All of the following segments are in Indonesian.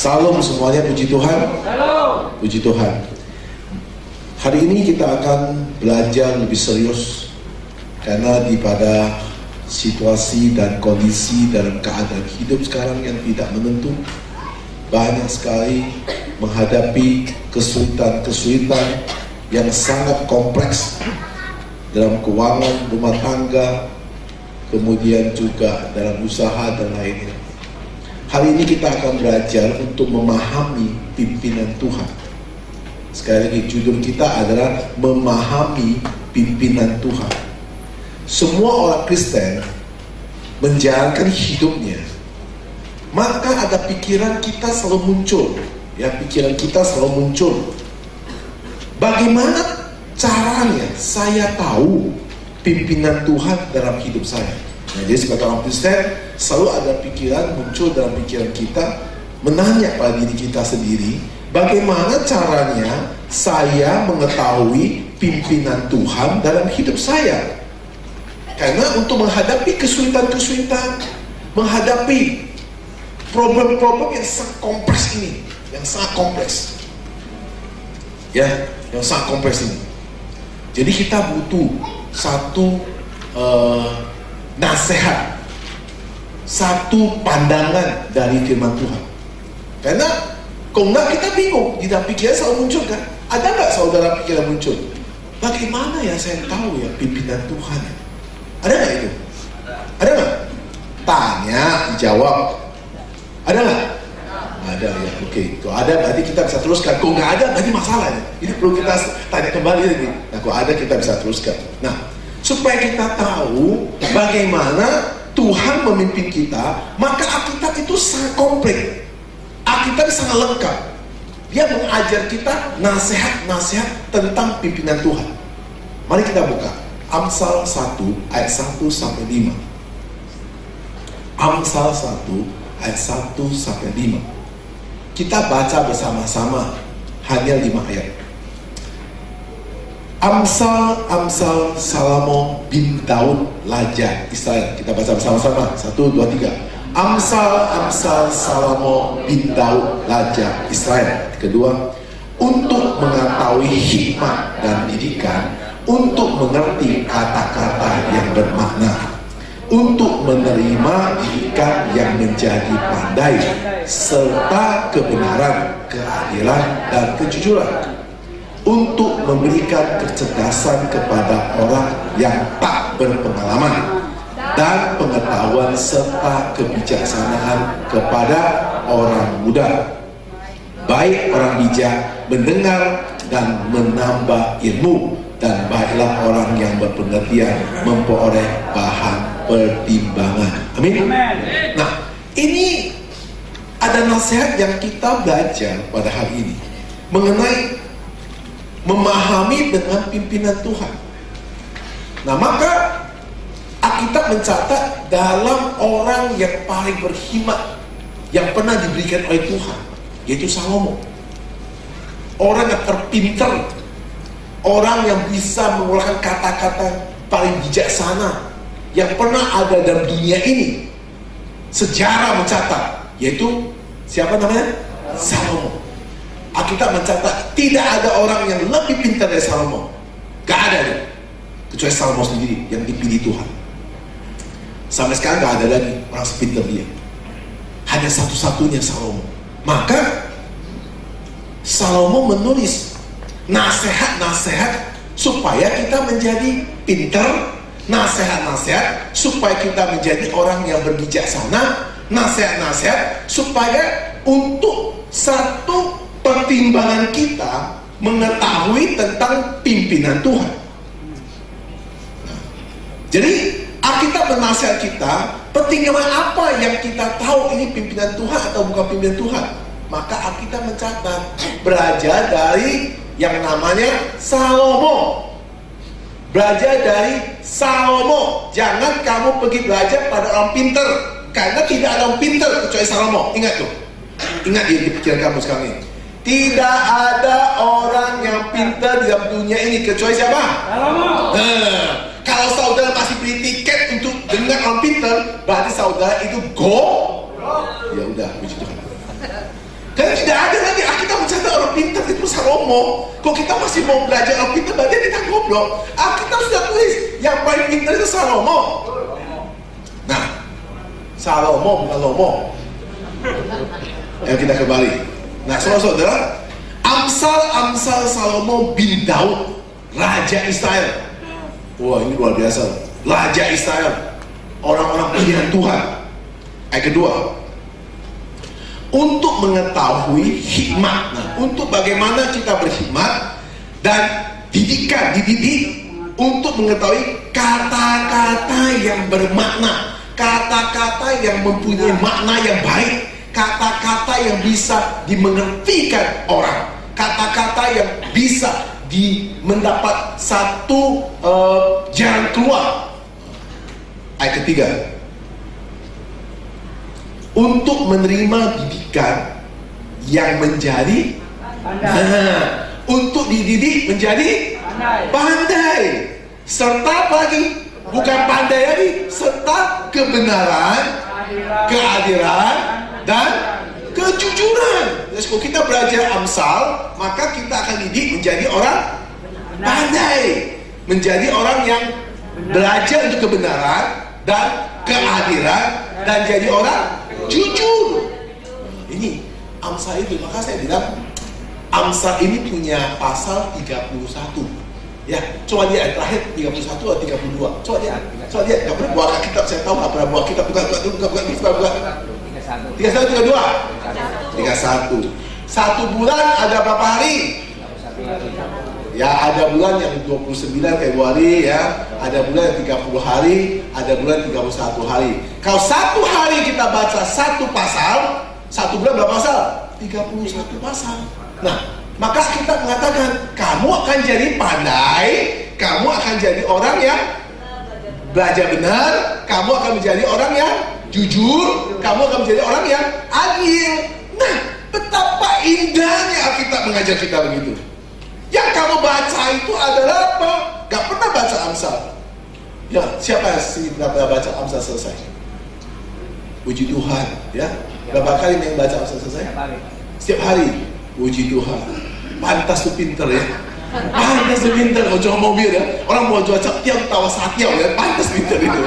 Salam semuanya, puji Tuhan. Puji Tuhan. Hari ini kita akan belajar lebih serius, karena pada situasi dan kondisi dalam keadaan hidup sekarang yang tidak menentu, banyak sekali menghadapi kesulitan-kesulitan yang sangat kompleks dalam keuangan rumah tangga, kemudian juga dalam usaha dan lainnya. Hari ini kita akan belajar untuk memahami pimpinan Tuhan. Sekali lagi, judul kita adalah memahami pimpinan Tuhan. Semua orang Kristen menjalankan hidupnya, maka ada pikiran kita selalu muncul. Pikiran kita selalu muncul. Bagaimana caranya saya tahu pimpinan Tuhan dalam hidup saya? Jadi sebagai orang Kristen selalu ada pikiran muncul dalam pikiran kita, menanya pada diri kita sendiri, bagaimana caranya saya mengetahui pimpinan Tuhan dalam hidup saya? Karena untuk menghadapi kesulitan-kesulitan, menghadapi problem-problem yang sangat kompleks ini, yang sangat kompleks ini. Jadi kita butuh satu nasihat, satu pandangan dari firman Tuhan. Karena kalau enggak kita bingung, di dalam pikiran selalu muncul kan? Ada nggak saudara pikiran muncul? Bagaimana ya saya tahu ya pimpinan Tuhan? Ada nggak itu? Ada nggak? Tanya, dijawab. Ada nggak? Ada ya, oke. Kalau ada berarti kita bisa teruskan. Kalau nggak ada berarti masalah ya. Ini perlu kita tanya kembali lagi. Nah, kalau ada kita bisa teruskan. Nah, supaya kita tahu bagaimana Tuhan memimpin kita, maka Alkitab itu sangat komplit. Alkitab sangat lengkap. Dia mengajar kita nasihat-nasihat tentang pimpinan Tuhan. Mari kita buka Amsal 1 ayat 1 sampai 5. Amsal 1 ayat 1 sampai 5. Kita baca bersama-sama, hanya 5 ayat. Amsal Salomo bin Daud Raja Israel. Kita baca bersama-sama, 1, 2, 3. Amsal Salomo bin Daud Raja Israel. Kedua, untuk mengetahui hikmat dan didikan, untuk mengerti kata-kata yang bermakna, untuk menerima didikan yang menjadi pandai, serta kebenaran, keadilan, dan kejujuran, untuk memberikan kecerdasan kepada orang yang tak berpengalaman, dan pengetahuan serta kebijaksanaan kepada orang muda. Baik orang bijak mendengar dan menambah ilmu, dan baiklah orang yang berpengertian memperoleh bahan pertimbangan. Amin. Nah, ini ada nasihat yang kita belajar pada hari ini mengenai memahami dengan pimpinan Tuhan. Nah, maka Alkitab mencatat dalam orang yang paling berhikmat yang pernah diberikan oleh Tuhan, yaitu Salomo. Orang yang terpintar, orang yang bisa mengeluarkan kata-kata paling bijaksana yang pernah ada dalam dunia ini. Sejarah mencatat, yaitu siapa namanya? Salomo. Alkitab mencatat tidak ada orang yang lebih pintar dari Salomo. Gak ada nih, kecuali Salomo sendiri yang dipilih Tuhan. Sampai sekarang gak ada lagi orang sepintar dia. Hanya satu-satunya Salomo. Maka Salomo menulis nasihat-nasihat supaya kita menjadi pintar, nasihat-nasihat supaya kita menjadi orang yang berbijaksana, nasihat-nasihat supaya untuk satu pertimbangan kita mengetahui tentang pimpinan Tuhan. Nah, jadi Alkitab menasihat kita, pertimbangan apa yang kita tahu ini pimpinan Tuhan atau bukan pimpinan Tuhan. Maka Alkitab mencatat, belajar dari yang namanya Salomo. Belajar dari Salomo. Jangan kamu pergi belajar pada orang pintar, karena tidak ada orang pintar kecuali Salomo. Ingat tuh. Ingat di pikiran kamu sekarang ini. Tidak ada orang yang pintar di dalam dunia ini kecuali siapa? Salomo. Kalau saudara masih beli tiket untuk dengar orang pintar, berarti saudara itu go. Ya udah, puji Tuhan. Karena tidak ada lagi Alkitab mencatat orang pintar itu Salomo. Kalau kita masih mau belajar orang pintar, berarti kita goblok. Alkitab sudah tulis yang paling pintar itu Salomo. Nah, Salomo bukan Lomo. Ayo kita kembali. Nah, saudara-saudara, Amsal Salomo bin Daud, Raja Israel. Wah, ini luar biasa. Raja Israel, orang-orang pilihan Tuhan. Ayat kedua, untuk mengetahui hikmat. Nah, untuk bagaimana kita berhikmat dan dididik untuk mengetahui kata-kata yang bermakna, kata-kata yang mempunyai makna yang baik, kata-kata yang bisa dimengertikan orang, kata-kata yang bisa mendapat satu jalan keluar. Ayat ketiga, untuk menerima didikan yang menjadi untuk dididik menjadi pandai, serta lagi bukan pandai lagi, serta kebenaran, keadilan, dan kejujuran. Jadi kalau kita belajar Amsal, maka kita akan didik menjadi orang pandai, menjadi orang yang belajar untuk kebenaran dan keadilan, dan jadi orang jujur. Ini Amsal itu, maka saya bilang Amsal ini punya pasal 31. Ya, coba lihat terakhir 31 atau 32. Coba lihat, nggak pernah buat kitab, saya tahu nggak pernah buat kitab, buka 31, 31. 1 bulan ada berapa hari? Ya, ada bulan yang 29 Februari ya, ada bulan yang 30 hari, ada bulan 31 hari. Kalau 1 hari kita baca 1 pasal, 1 bulan berapa pasal? 31 pasal. Nah, maka kita mengatakan, kamu akan jadi pandai, kamu akan jadi orang yang belajar benar, kamu akan menjadi orang yang jujur, kamu akan menjadi orang yang adil. Nah, betapa indahnya Alkitab mengajar kita begitu. Yang kamu baca itu adalah apa? Gak pernah baca Amsal. Ya, siapa yang tidak pernah baca Amsal selesai? Puji Tuhan, ya. Berapa kali yang baca Amsal selesai? Setiap hari. Puji Tuhan. Pantas tuh pinter ya. Pantas tuh pinter. Kalau jual mobil ya, orang mau jual cap tiap tawa satiau ya. Pantas pinter itu.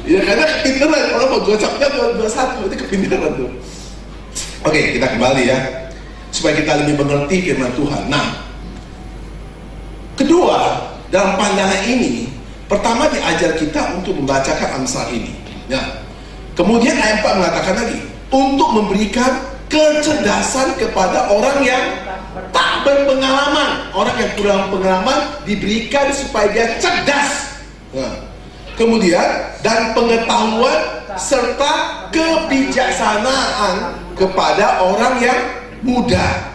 Ya, karena kepinteran. Orang mau jual cap tiap jual satu, itu kepinteran tuh. Oke, kita kembali ya, supaya kita lebih mengerti firman Tuhan. Nah, kedua, dalam pandangan ini, pertama diajar kita untuk membacakan Amsal ini. Nah, kemudian ayat 4 mengatakan lagi, untuk memberikan kecerdasan kepada orang yang tak berpengalaman. Orang yang kurang pengalaman diberikan supaya dia cerdas. Nah, kemudian, dan pengetahuan serta kebijaksanaan kepada orang yang muda.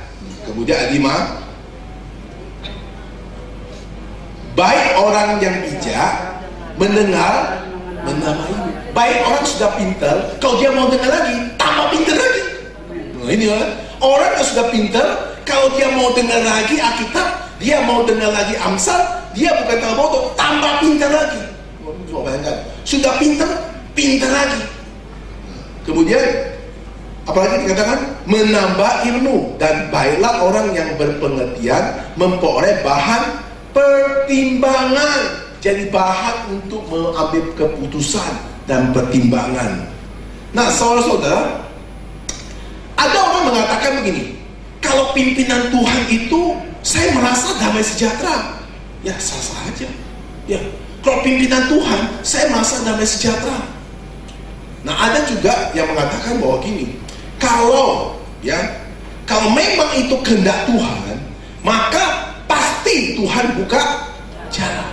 Kemudian ayat 5, baik orang yang bijak mendengar menamai. Baik orang sudah pintar, kalau dia mau dengar lagi, tambah pintar lagi. Nah, ini orang yang sudah pintar, kalau dia mau dengar lagi Alkitab, dia mau dengar lagi Amsal, dia bukan tambah bodoh, tambah pintar lagi. Coba bayangkan, sudah pintar, pintar lagi. Kemudian apalagi dikatakan menambah ilmu, dan baiklah orang yang berpengertian memperoleh bahan pertimbangan. Jadi bahan untuk mengambil keputusan dan pertimbangan. Nah, saudara-saudara, ada orang mengatakan begini, kalau pimpinan Tuhan itu saya merasa damai sejahtera. Ya, sah-sah aja. Ya, kalau pimpinan Tuhan saya merasa damai sejahtera. Nah, ada juga yang mengatakan bahwa gini, kalau memang itu kehendak Tuhan, maka pasti Tuhan buka jalan.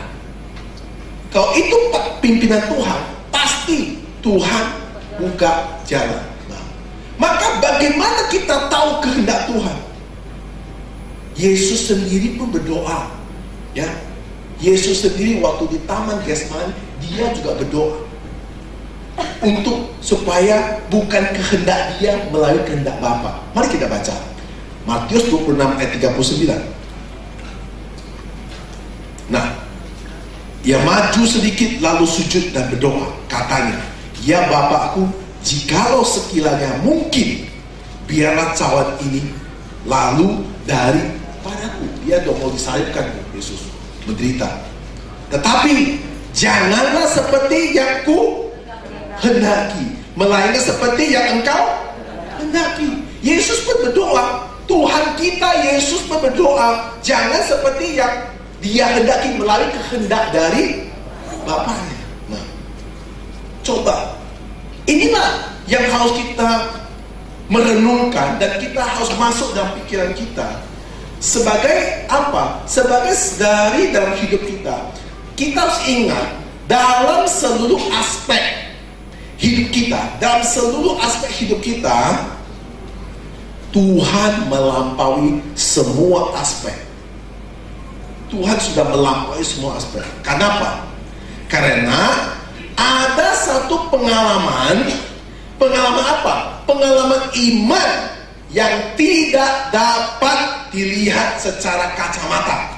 Kalau itu pimpinan Tuhan, pasti Tuhan buka jalan. Nah, maka bagaimana kita tahu kehendak Tuhan? Yesus sendiri pun berdoa, ya. Yesus sendiri waktu di Taman Getsemani, dia juga berdoa untuk supaya bukan kehendak dia melalui kehendak Bapa. Mari kita baca Matius 26 ayat 39. Nah, ia maju sedikit lalu sujud dan berdoa, katanya, ya Bapakku, jikalau sekiranya mungkin, biarlah cawan ini lalu daripadaku. Dia udah mau disalibkan, Yesus menderita. Tetapi janganlah seperti yang ku hendaki, melainkan seperti yang engkau hendaki. Yesus pun berdoa, Tuhan kita Yesus pun berdoa, jangan seperti yang dia hendaki melalui kehendak dari Bapaknya. Nah, coba, inilah yang harus kita merenungkan dan kita harus masuk dalam pikiran kita. Sebagai apa? Sebagai dari dalam hidup kita. Kita harus ingat, dalam seluruh aspek hidup kita, dalam seluruh aspek hidup kita, Tuhan melampaui semua aspek. Tuhan sudah melampaui semua aspek. Kenapa? Karena ada satu pengalaman apa? Pengalaman iman yang tidak dapat dilihat secara kacamata.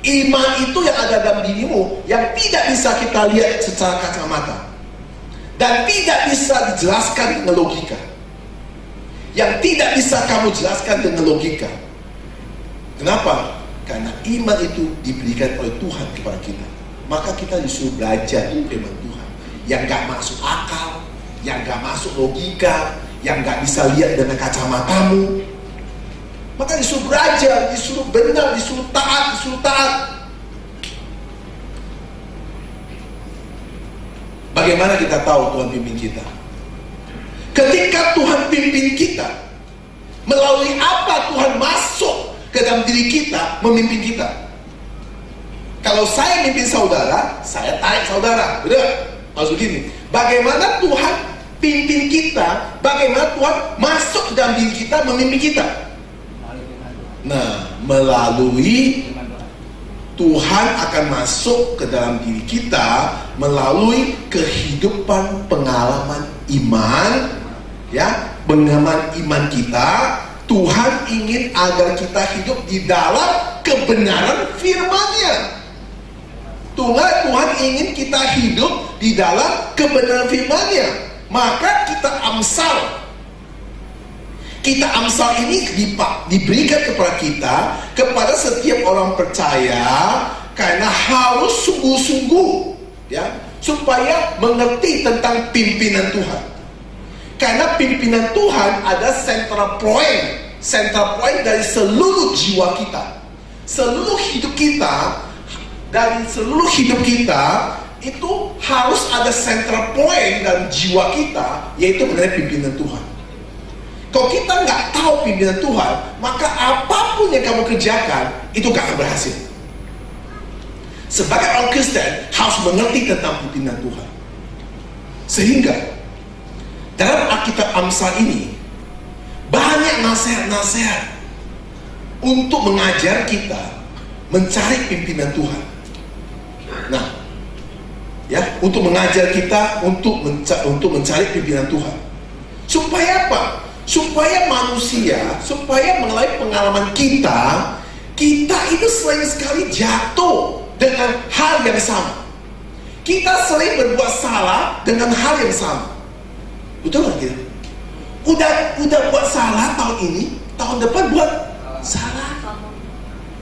Iman itu yang ada dalam dirimu, yang tidak bisa kita lihat secara kacamata, dan tidak bisa dijelaskan dengan logika. Yang tidak bisa kamu jelaskan dengan logika. Kenapa? Karena iman itu diberikan oleh Tuhan kepada kita. Maka kita disuruh belajar firman Tuhan yang gak masuk akal, yang gak masuk logika, yang gak bisa lihat dengan kacamatamu. Maka disuruh belajar, disuruh benar, disuruh taat, Bagaimana kita tahu Tuhan pimpin kita? Ketika Tuhan pimpin kita, melalui apa Tuhan masuk ke dalam diri kita, memimpin kita. Kalau saya mimpin saudara, saya tarik saudara, betul? Harus begini. Bagaimana Tuhan pimpin kita, bagaimana Tuhan masuk ke dalam diri kita, memimpin kita? Nah, melalui Tuhan akan masuk ke dalam diri kita melalui kehidupan pengalaman iman, ya, pengalaman iman kita. Tuhan ingin agar kita hidup di dalam kebenaran firman-Nya. Tuhan ingin kita hidup di dalam kebenaran firman-Nya. Maka kita amsal. Kita amsal ini diberikan kepada kita, kepada setiap orang percaya, karena harus sungguh-sungguh, ya, supaya mengerti tentang pimpinan Tuhan. Karena pimpinan Tuhan ada central point dari seluruh jiwa kita, seluruh hidup kita. Dari seluruh hidup kita itu harus ada central point dalam jiwa kita, yaitu mengenai pimpinan Tuhan. Kalau kita nggak tahu pimpinan Tuhan, maka apapun yang kamu kerjakan itu gak akan berhasil. Sebagai orang Kristen harus mengerti tentang pimpinan Tuhan. Sehingga dalam Alkitab Amsal ini banyak nasihat-nasihat untuk mengajar kita mencari pimpinan Tuhan. Nah, ya, untuk mengajar kita untuk mencari pimpinan Tuhan. Supaya apa? Supaya manusia, supaya melalui pengalaman kita itu sering sekali jatuh dengan hal yang sama. Kita sering berbuat salah dengan hal yang sama. Betul nggak kira? Udah buat salah tahun ini, tahun depan buat salah.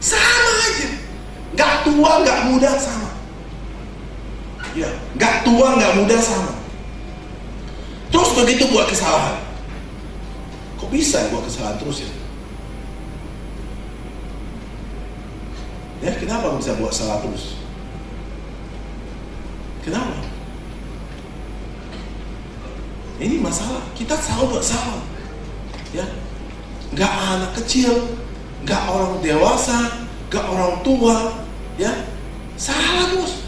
Sama aja. Gak tua, gak muda sama. Ya, gak tua, gak muda sama. Terus begitu buat kesalahan. Kok bisa buat kesalahan terus ya? Ya, kenapa bisa buat salah terus? Kenapa? Ini masalah. Kita selalu buat salah. Ya, gak anak kecil, gak orang dewasa, gak orang tua, ya, salah terus.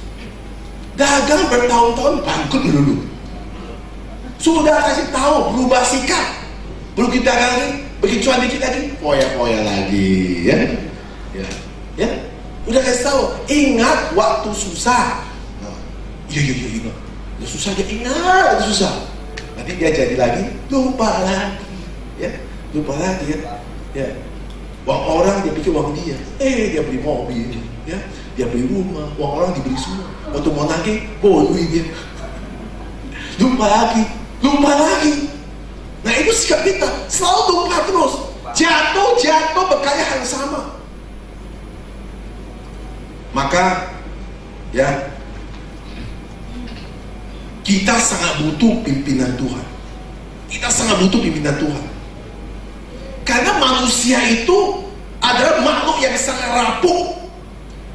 Dagang bertahun-tahun bangkrut dulu. Sudah kasih tahu berubah sikap, belum kita lagi, begitu dikit lagi, poya-poya lagi, ya, ya. Udah kasih tahu, ingat waktu susah. Nah, iya. Udah susah dia ingat, waktu susah. Nanti dia jadi lagi, lupa lagi, ya. Uang orang dia pikir uang dia, dia beli mobil, ya, dia beli rumah, uang orang dibeli semua. Waktu mau nagih, boleh dia, lupa lagi, lupa lagi. Nah itu sikap kita, selalu lupa terus, jatuh berkaya hal yang sama. Maka ya, kita sangat butuh pimpinan Tuhan. Kita sangat butuh pimpinan Tuhan. Karena manusia itu adalah makhluk yang sangat rapuh.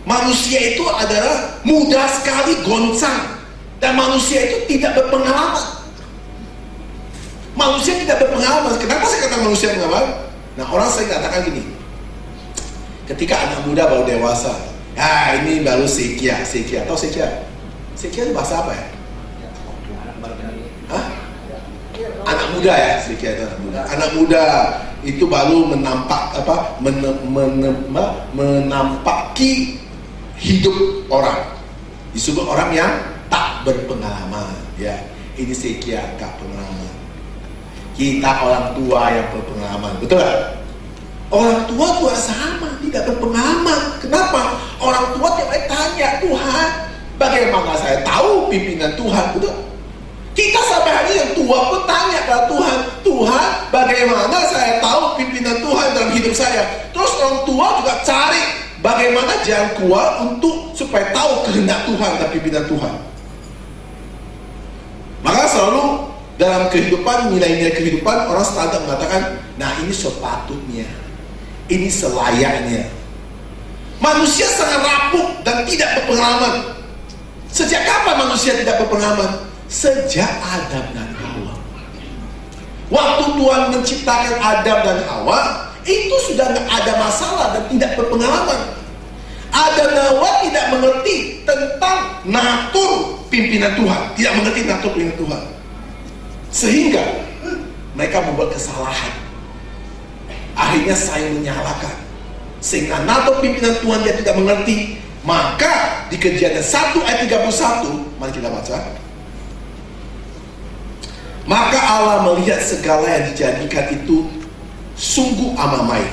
Manusia itu adalah mudah sekali goncang. Dan manusia itu tidak berpengalaman. Manusia tidak berpengalaman. Kenapa saya kata manusia berpengalaman? Nah, orang sering katakan gini, ketika anak muda baru dewasa, ya ini baru sekia. Tahu sekia? Sekia itu bahasa apa ya? Hah? Anak muda ya, sekia itu anak muda. Anak muda itu baru menampaki hidup orang. Disebut orang yang tak berpengalaman. Ya, ini sekia, tak pengalaman. Kita orang tua yang berpengalaman, betul gak? Orang tua juga sama, tidak berpengalaman. Kenapa? Orang tua tiap hari tanya, Tuhan, bagaimana saya tahu pimpinan Tuhan, betul? Kita sampai hari yang tua pun tanya kepada Tuhan, Tuhan, bagaimana saya tahu pimpinan Tuhan dalam hidup saya? Terus orang tua juga cari bagaimana jalan keluar untuk supaya tahu kehendak Tuhan dan pimpinan Tuhan. Maka selalu dalam kehidupan, nilai-nilai kehidupan, orang selalu mengatakan, nah ini sepatutnya, ini selayaknya. Manusia sangat rapuh dan tidak berpengalaman. Sejak kapan manusia tidak berpengalaman? Sejak Adam dan Hawa. Waktu Tuhan menciptakan Adam dan Hawa, itu sudah tidak ada masalah dan tidak berpengalaman. Adam dan Hawa tidak mengerti tentang natur pimpinan Tuhan, tidak mengerti natur pimpinan Tuhan, sehingga mereka membuat kesalahan. Akhirnya saling menyalahkan, sehingga natur pimpinan Tuhan dia tidak mengerti. Maka di Kejadian 1 ayat 31, mari kita baca. Maka Allah melihat segala yang dijadikan itu sungguh amat baik,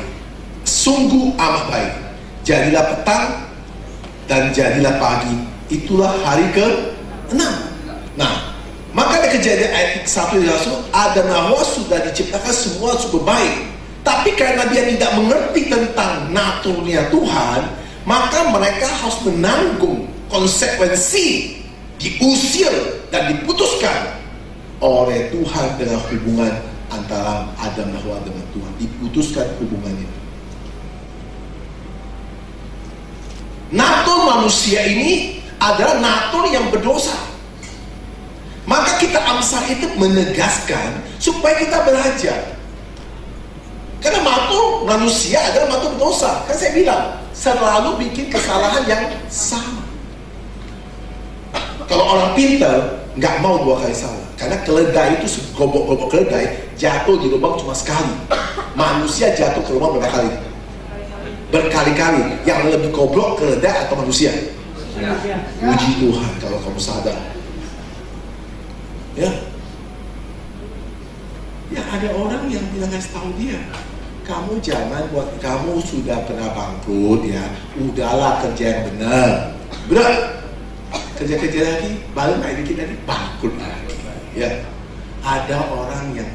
sungguh amat baik. Jadilah petang dan jadilah pagi, itulah hari ke-6. Nah, maka di Kejadian ayat 1 Adam dan Hawa sudah diciptakan semua super baik. Tapi karena dia tidak mengerti tentang naturnya Tuhan, maka mereka harus menanggung konsekuensi, diusir dan diputuskan oleh Tuhan dengan hubungan antara Adam dan Hawa dengan Tuhan. Diputuskan hubungannya. Natur manusia ini adalah natur yang berdosa. Maka kita Amsal itu menegaskan supaya kita belajar. Karena natur manusia adalah natur berdosa. Kan saya bilang, selalu bikin kesalahan yang sama. Kalau orang pintar nggak mau 2 kali salah, karena keledai itu segobok-gobok keledai jatuh di lubang cuma sekali. Manusia jatuh ke lubang berapa kali? Berkali-kali. Yang lebih goblok keledai atau manusia? Puji Tuhan kalau kamu sadar. Ya, ya ada orang yang bilang kasih tahu dia, kamu jangan buat, kamu sudah pernah bangkrut ya, udahlah kerja yang benar. Benar, kerja-kerja lagi, baru naik dikit lagi, bangkrut lagi. Ya, ada orang yang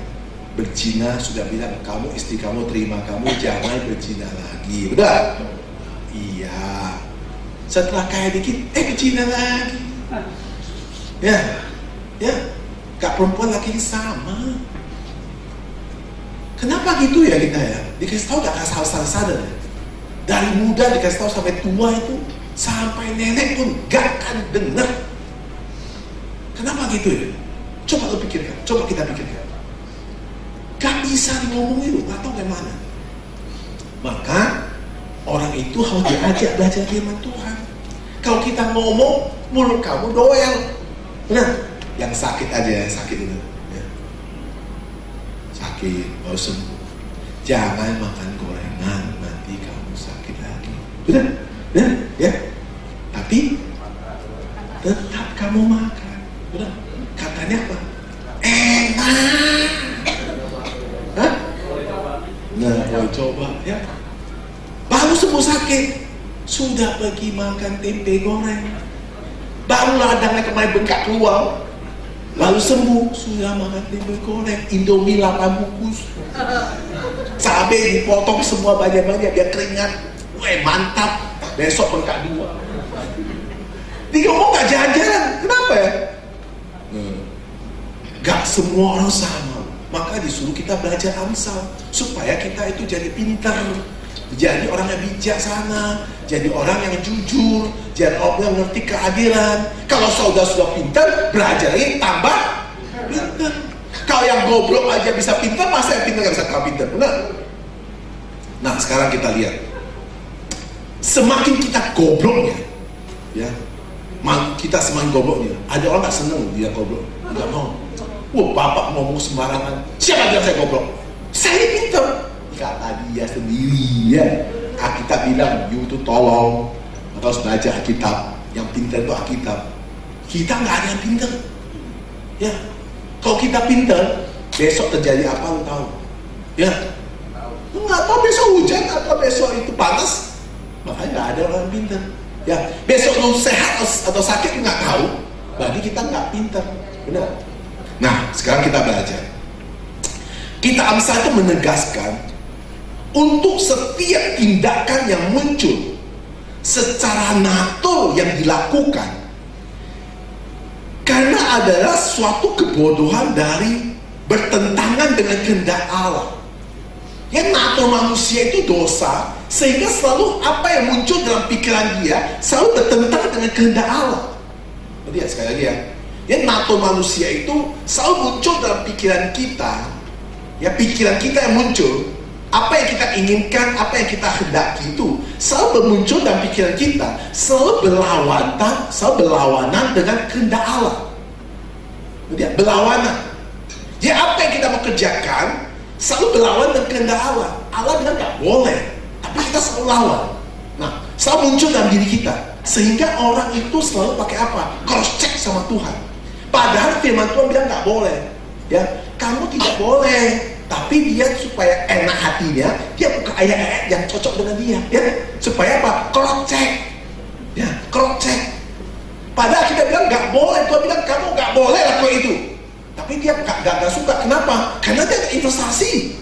berzina sudah bilang, kamu istri kamu terima kamu, jangan berzina lagi. Benar? Iya. Setelah kaya dikit, berzina lagi. Ya, ya, gak perempuan laki sama. Kenapa gitu ya kita ya? Dikasih tahu gak asal sadar ya? Dari muda dikasih tahu sampai tua itu, sampai nenek pun gak akan dengar. Kenapa gitu ya? Coba lo pikirkan, coba kita pikirkan. Gak bisa ngomongin lu, gak tahu gimana. Maka orang itu harus diajak belajar firman Tuhan. Kalau kita ngomong, mulut kamu doyal. Benar? Yang sakit aja, yang sakit itu ya. Sakit, baru sembuh. Jangan makan gorengan, nanti kamu sakit lagi. Benar? Benar? Ya? Tapi tetap kamu makan. Benar? Katanya apa? Enak. Hah? Nah, mau coba ya. Baru sembuh sakit, sudah pergi makan tempe goreng. Baru ladangnya kemarin bengkak keluar. Lalu sembuh, sudah makan tempe goreng, Indomie 8 bungkus, cabai dipotong semua banyak-banyak biar keringat. Weh, mantap. Besok pengkak 2. Dia ngomong gak jalan-jalan. Kenapa ya? Gak semua orang sama. Maka disuruh kita belajar Amsal supaya kita itu jadi pintar, jadi orang yang bijaksana, jadi orang yang jujur, jadi orang yang ngerti keadilan. Kalau saudara sudah pintar, belajarin tambah pintar. Kalau yang goblok aja bisa pintar, masa yang pintar gak bisa tambah pintar? Benar? Nah, sekarang kita lihat, semakin kita gobloknya, ya, kita semakin gobloknya. Ada orang gak seneng dia goblok, gak mau. Wah, bapak ngomong sembarangan. Siapa bilang saya goblok? Saya pintar. Kata dia sendiri, ya. Alkitab bilang, you itu tolong harus belajar Alkitab. Yang pintar itu Alkitab. Kita nggak ada yang pintar, ya. Kalau kita pintar, besok terjadi apa lu tahu? Ya, lu nggak tahu besok hujan atau besok itu panas. Makanya nggak ada orang pintar. Ya, besok lu sehat atau sakit nggak tahu. Berarti kita nggak pintar, benar? Nah, sekarang kita belajar. Kita Amsal itu menegaskan untuk setiap tindakan yang muncul secara natur yang dilakukan karena adalah suatu kebodohan dari bertentangan dengan kehendak Allah. Yang natur manusia itu dosa, sehingga selalu apa yang muncul dalam pikiran dia selalu bertentangan dengan kehendak Allah. Lihat sekali lagi ya. Yang natur manusia itu selalu muncul dalam pikiran kita. Ya, pikiran kita yang muncul, apa yang kita inginkan, apa yang kita hendaki itu selalu muncul dalam pikiran kita, selalu berlawanan dengan kehendak Allah. Lihat, berlawanan. Jadi apa yang kita mau kerjakan selalu berlawan dengan kehendak Allah. Allah bilang nggak boleh, tapi kita selalu lawan. Nah, selalu muncul dalam diri kita, sehingga orang itu selalu pakai apa? Cross check sama Tuhan. Padahal firman Tuhan bilang nggak boleh, ya, kamu tidak boleh. Tapi dia supaya enak hatinya, dia buka ayat-ayat yang cocok dengan dia, ya, supaya apa? Cross check, ya, cross check. Padahal kita bilang nggak boleh, Tuhan bilang kamu nggak boleh lakukan itu. Tapi dia nggak suka. Kenapa? Karena dia investasi.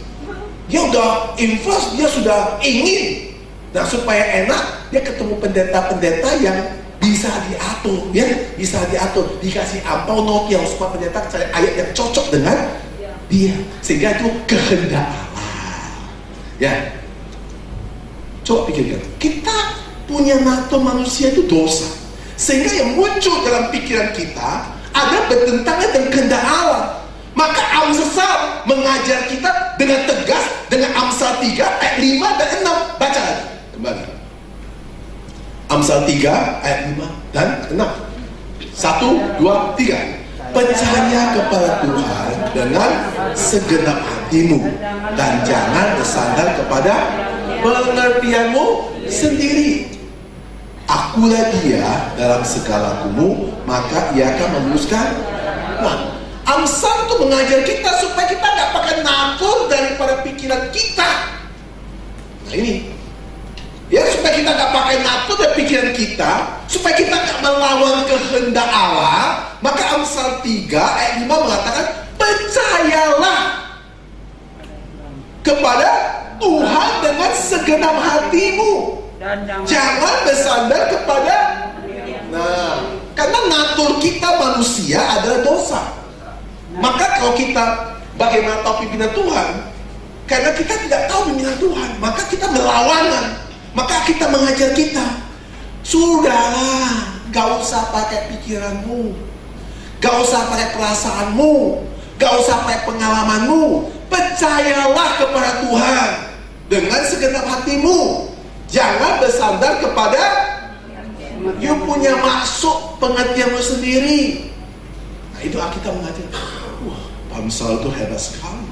Dia udah invest, dia sudah ingin. Nah, supaya enak, dia ketemu pendeta-pendeta yang bisa diatur, ya, bisa diatur, dikasih ampau notial supaya pendeta cari ayat yang cocok dengan dia, sehingga itu kehendak Allah. Ya, coba pikirkan, kita punya natur manusia itu dosa, sehingga yang muncul dalam pikiran kita ada bertentangan dengan kehendak Allah. Maka Amsal mengajar kita dengan tegas dengan Amsal 3 ayat 5 dan 6. Baca lagi kembali. Amsal 3 ayat 5 dan 6. 1, 2, 3. Percaya kepada Tuhan dengan segenap hatimu dan jangan bersandar kepada pengertianmu sendiri. Akulah dia dalam segala lakumu, maka ia akan meluruskan. Nah, Amsal itu mengajar kita supaya kita nggak pakai natur daripada pikiran kita. Nah ini, ya, supaya kita nggak pakai natur dari pikiran kita, supaya kita nggak melawan kehendak Allah. Maka Amsal 3 ayat 5 mengatakan, percayalah kepada Tuhan dengan segenap hatimu, jangan bersandar kepada. Nah, karena natur kita manusia adalah dosa. Maka kalau kita bagaimana tahu pimpinan Tuhan? Karena kita tidak tahu pimpinan Tuhan, maka kita berlawanan. Maka kita mengajar kita, sudahlah, gak usah pakai pikiranmu, gak usah pakai perasaanmu, gak usah pakai pengalamanmu. Percayalah kepada Tuhan dengan segenap hatimu. Jangan bersandar kepada you punya maksud pengertianmu sendiri. Nah, itu Alkitab mengajar. Wah, Amsal itu hebat sekali,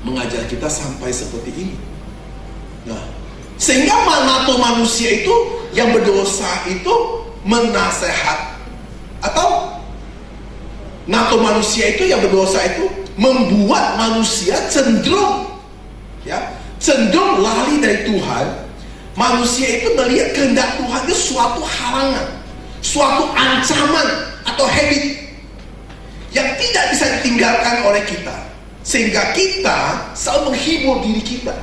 mengajar kita sampai seperti ini. Nah, sehingga natur manusia itu yang berdosa itu menasehat, atau natur manusia itu yang berdosa itu membuat manusia cenderung, ya, cenderung lari dari Tuhan. Manusia itu melihat kehendak Tuhan itu suatu halangan, suatu ancaman atau habit. yang tidak bisa ditinggalkan oleh kita, sehingga kita selalu menghibur diri kita.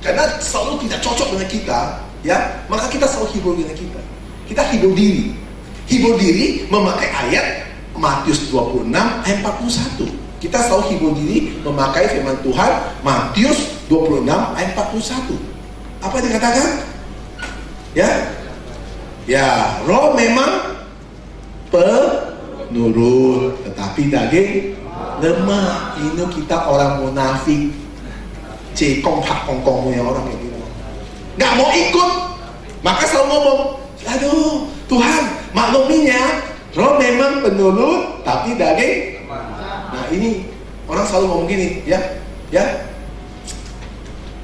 Karena selalu tidak cocok dengan kita, ya, maka kita selalu hibur dengan kita. Kita hibur diri. Hibur diri memakai ayat Matius 26 ayat 41. Kita selalu hibur diri memakai firman Tuhan Matius 26 ayat 41. Apa dikatakan? Ya, roh memang penurut, tetapi daging lemah. Ini kita orang munafik, cekong hak kongkong punya orang kayak gitu, nggak mau ikut, maka selalu ngomong, aduh Tuhan makluminya, roh memang penurut, tapi daging. Nah ini orang selalu ngomong gini, ya,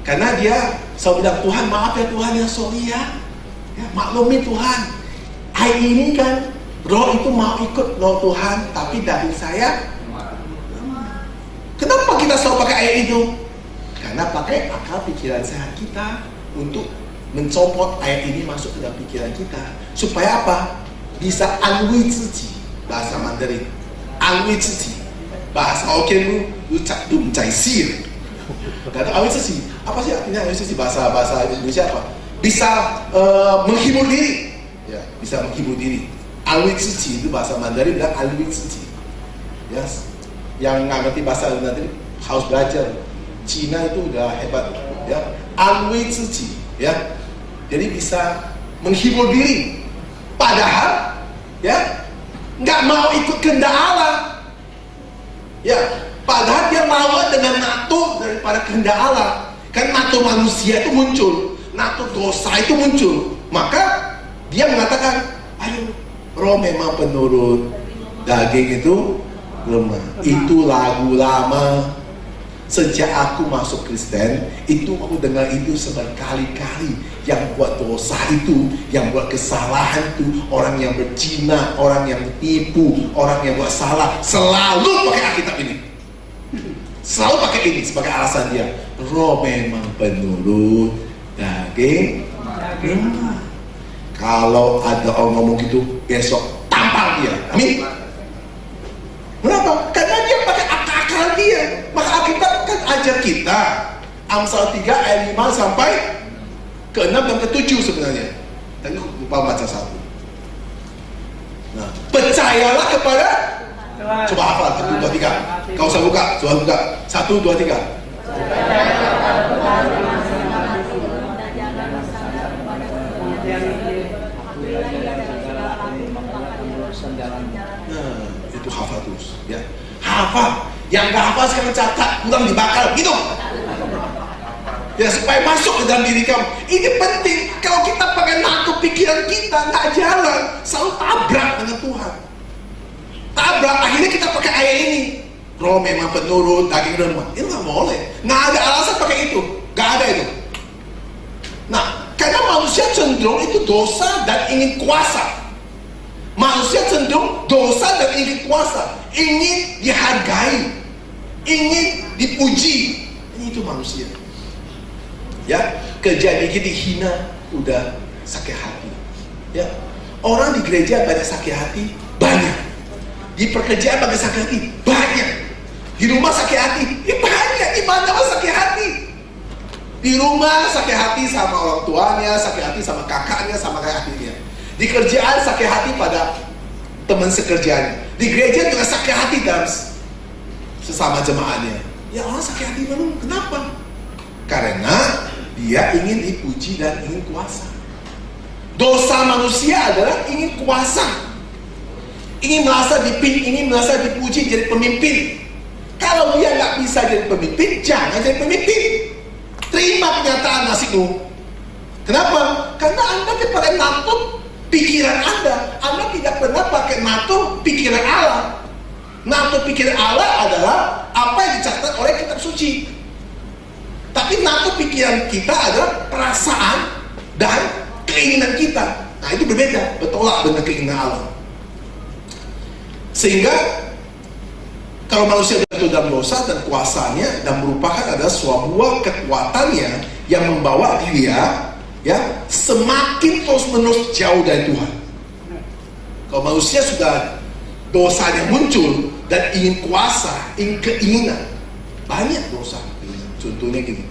karena dia selalu bilang, Tuhan maaf ya Tuhan yang sorry ya, maklumi Tuhan, ayat ini kan roh itu mau ikut roh Tuhan, tapi daging saya. Kenapa kita selalu pakai ayat itu? Karena pakai akal pikiran sehat kita untuk mencopot ayat ini masuk ke dalam pikiran kita. Supaya apa? Bisa anwi ziji, bahasa Mandarin. Anwi ziji, bahasa Hokkien lu mencari sir. Kata anwi ziji, apa sih artinya anwi ziji? Bahasa Indonesia apa? Bisa menghibur diri. Ya, bisa menghibur diri. Anwi ziji itu bahasa Mandarin bilang anwi ziji. Yes. Yang nggak ngerti bahasa Mandarin harus belajar. Cina itu udah hebat, ya. Anwi ziji, ya. Jadi bisa menghibur diri, padahal, ya, nggak mau ikut kehendak Allah, ya. Padahal dia mau dengan nato daripada kehendak Allah. Kan nato manusia itu muncul, nato dosa itu muncul, maka dia mengatakan, ayo, roh memang penurut, daging itu lemah. Itu lagu lama. Sejak aku masuk Kristen, itu aku dengar itu berkali-kali. Yang buat dosa itu, yang buat kesalahan itu, orang yang berzina, orang yang tipu, orang yang buat salah, selalu pakai Alkitab ini. Selalu pakai ini sebagai alasan dia. Roh memang penurut, daging lemah. Kalau ada orang ngomong gitu, besok tampar dia. Amin. Kenapa? Karena dia pakai akal dia. Maka Alkitab kan ajar kita Amsal 3 ayat 5 sampai ke 6 dan ke 7 sebenarnya. Tadi lupa baca satu. Nah, percayalah kepada Tuhan. Coba hafal 1, 2, 3. Kau usah buka, coba buka. 1, 2, 3. Nah, itu hafal terus, ya. Hafal. Yang gak hafal sekarang catat, kurang dibakar, gitu. Ya, supaya masuk ke dalam diri kamu. Ini penting. Kalau kita pakai nangkep pikiran kita, nggak jalan, selalu tabrak dengan Tuhan. Tabrak. Akhirnya kita pakai ayat ini. Roh memang penurut, daging lemah. Itu nggak boleh. Nggak ada alasan pakai itu. Nggak ada itu. Nah, karena manusia cenderung itu dosa dan ingin kuasa. Manusia cenderung dosa dan ingin kuasa, ingin dihargai, ingin dipuji. Ini itu manusia. Ya, kerja dikit dihina, udah sakit hati. Ya, orang di gereja banyak sakit hati, banyak. Di pekerjaan banyak sakit hati, banyak. Di rumah sakit hati, banyak. Di mana sakit hati? Di rumah sakit hati sama orang tuanya, sakit hati sama kakaknya, sama kakak adiknya. Di kerjaan sakit hati pada teman sekerjanya. Di gereja juga sakit hati dalam sesama jemaahnya. Ya, orang sakit hati memang. Kenapa? Karena dia ingin dipuji dan ingin kuasa. Dosa manusia adalah ingin kuasa, ingin merasa dipuji, jadi pemimpin. Kalau dia nggak bisa jadi pemimpin, jangan jadi pemimpin. Terima kenyataan nasibmu. Kenapa? Karena Anda pakai nato pikiran Anda. Anda tidak pernah pakai nato pikiran Allah. Nato pikiran Allah adalah apa yang dicatat oleh kitab suci. Tapi nato pikiran kita adalah perasaan dan keinginan kita. Nah, itu berbeda, bertolak dengan keinginan Allah. Sehingga kalau manusia jatuh dalam dosa dan kuasanya dan merupakan adalah sebuah kekuatannya yang membawa dia, ya, semakin terus menerus jauh dari Tuhan. Kalau manusia sudah dosanya muncul dan ingin kuasa, ingin keinginan. Banyak dosa. Contohnya gini.